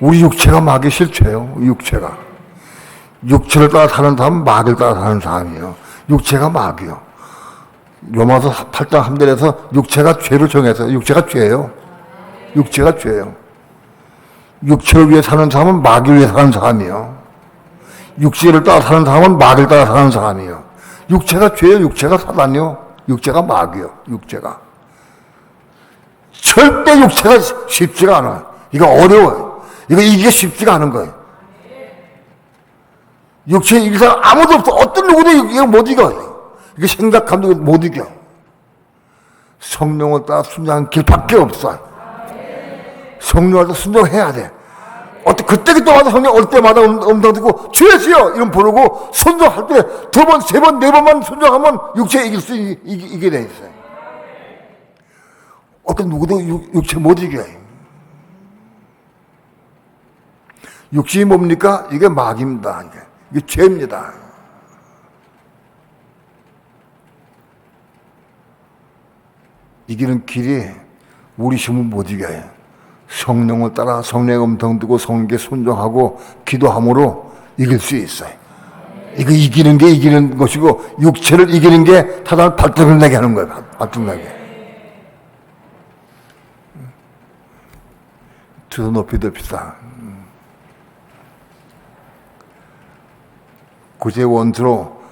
우리 육체가 마귀의 실체예요. 육체가. 육체를 따라 사는 사람은 마귀를 따라 사는 사람이에요. 육체가 마귀요. 로마서 8장 3절에서 육체가 죄를 정해서 육체가 죄예요. 육체가 죄예요. 육체를 위해 사는 사람은 마귀를 위해 사는 사람이에요. 육체를 따라 사는 사람은 마귀를 따라 사는 사람이에요. 육체가 죄예요. 육체가 사단이요. 육체가 마귀요. 육체가. 절대 육체가 쉽지가 않아요. 이거 어려워요. 이거 이기기 쉽지가 않은 거예요. 육체에 이길 사람 아무도 없어. 어떤 누구도 이거 못 이겨요. 이거 생각하면 못 이겨. 성령을 따라 순종하는 길밖에 없어요. 성령을 순종해야 돼. 그때그때 와서 성령 올 때마다 음성 듣고 주 예수여 이런 부르고 순종할 때 두 번, 세 번, 네 번만 순종하면 육체에 이길 수 이게 돼 있어요. 어떤 누구도 육체 못 이겨요. 육신이 뭡니까? 이게 마귀입니다. 이게 죄입니다. 이기는 길이 우리 힘은 못 이겨요. 성령을 따라 성령의 음성 듣고 성령께 순종하고 기도함으로 이길 수 있어요. 이거 이기는 게 이기는 것이고 육체를 이기는 게 사단을 발등을 내게 하는 거예요. 발등 내게. 두 손 높이 듭시다. 구제 원수로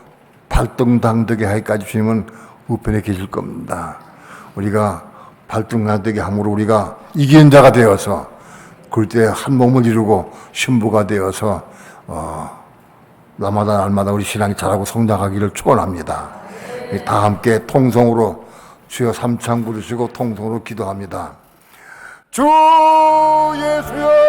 발등당되게 하기까지 주님은 우편에 계실 겁니다. 우리가 발등당되게 함으로 우리가 이기는 자가 되어서 그때 한 몸을 이루고 신부가 되어서 날마다 날마다 우리 신앙이 자라고 성장하기를 축원합니다. 다 함께 통성으로 주여 삼창 부르시고 통성으로 기도합니다. 주 예수여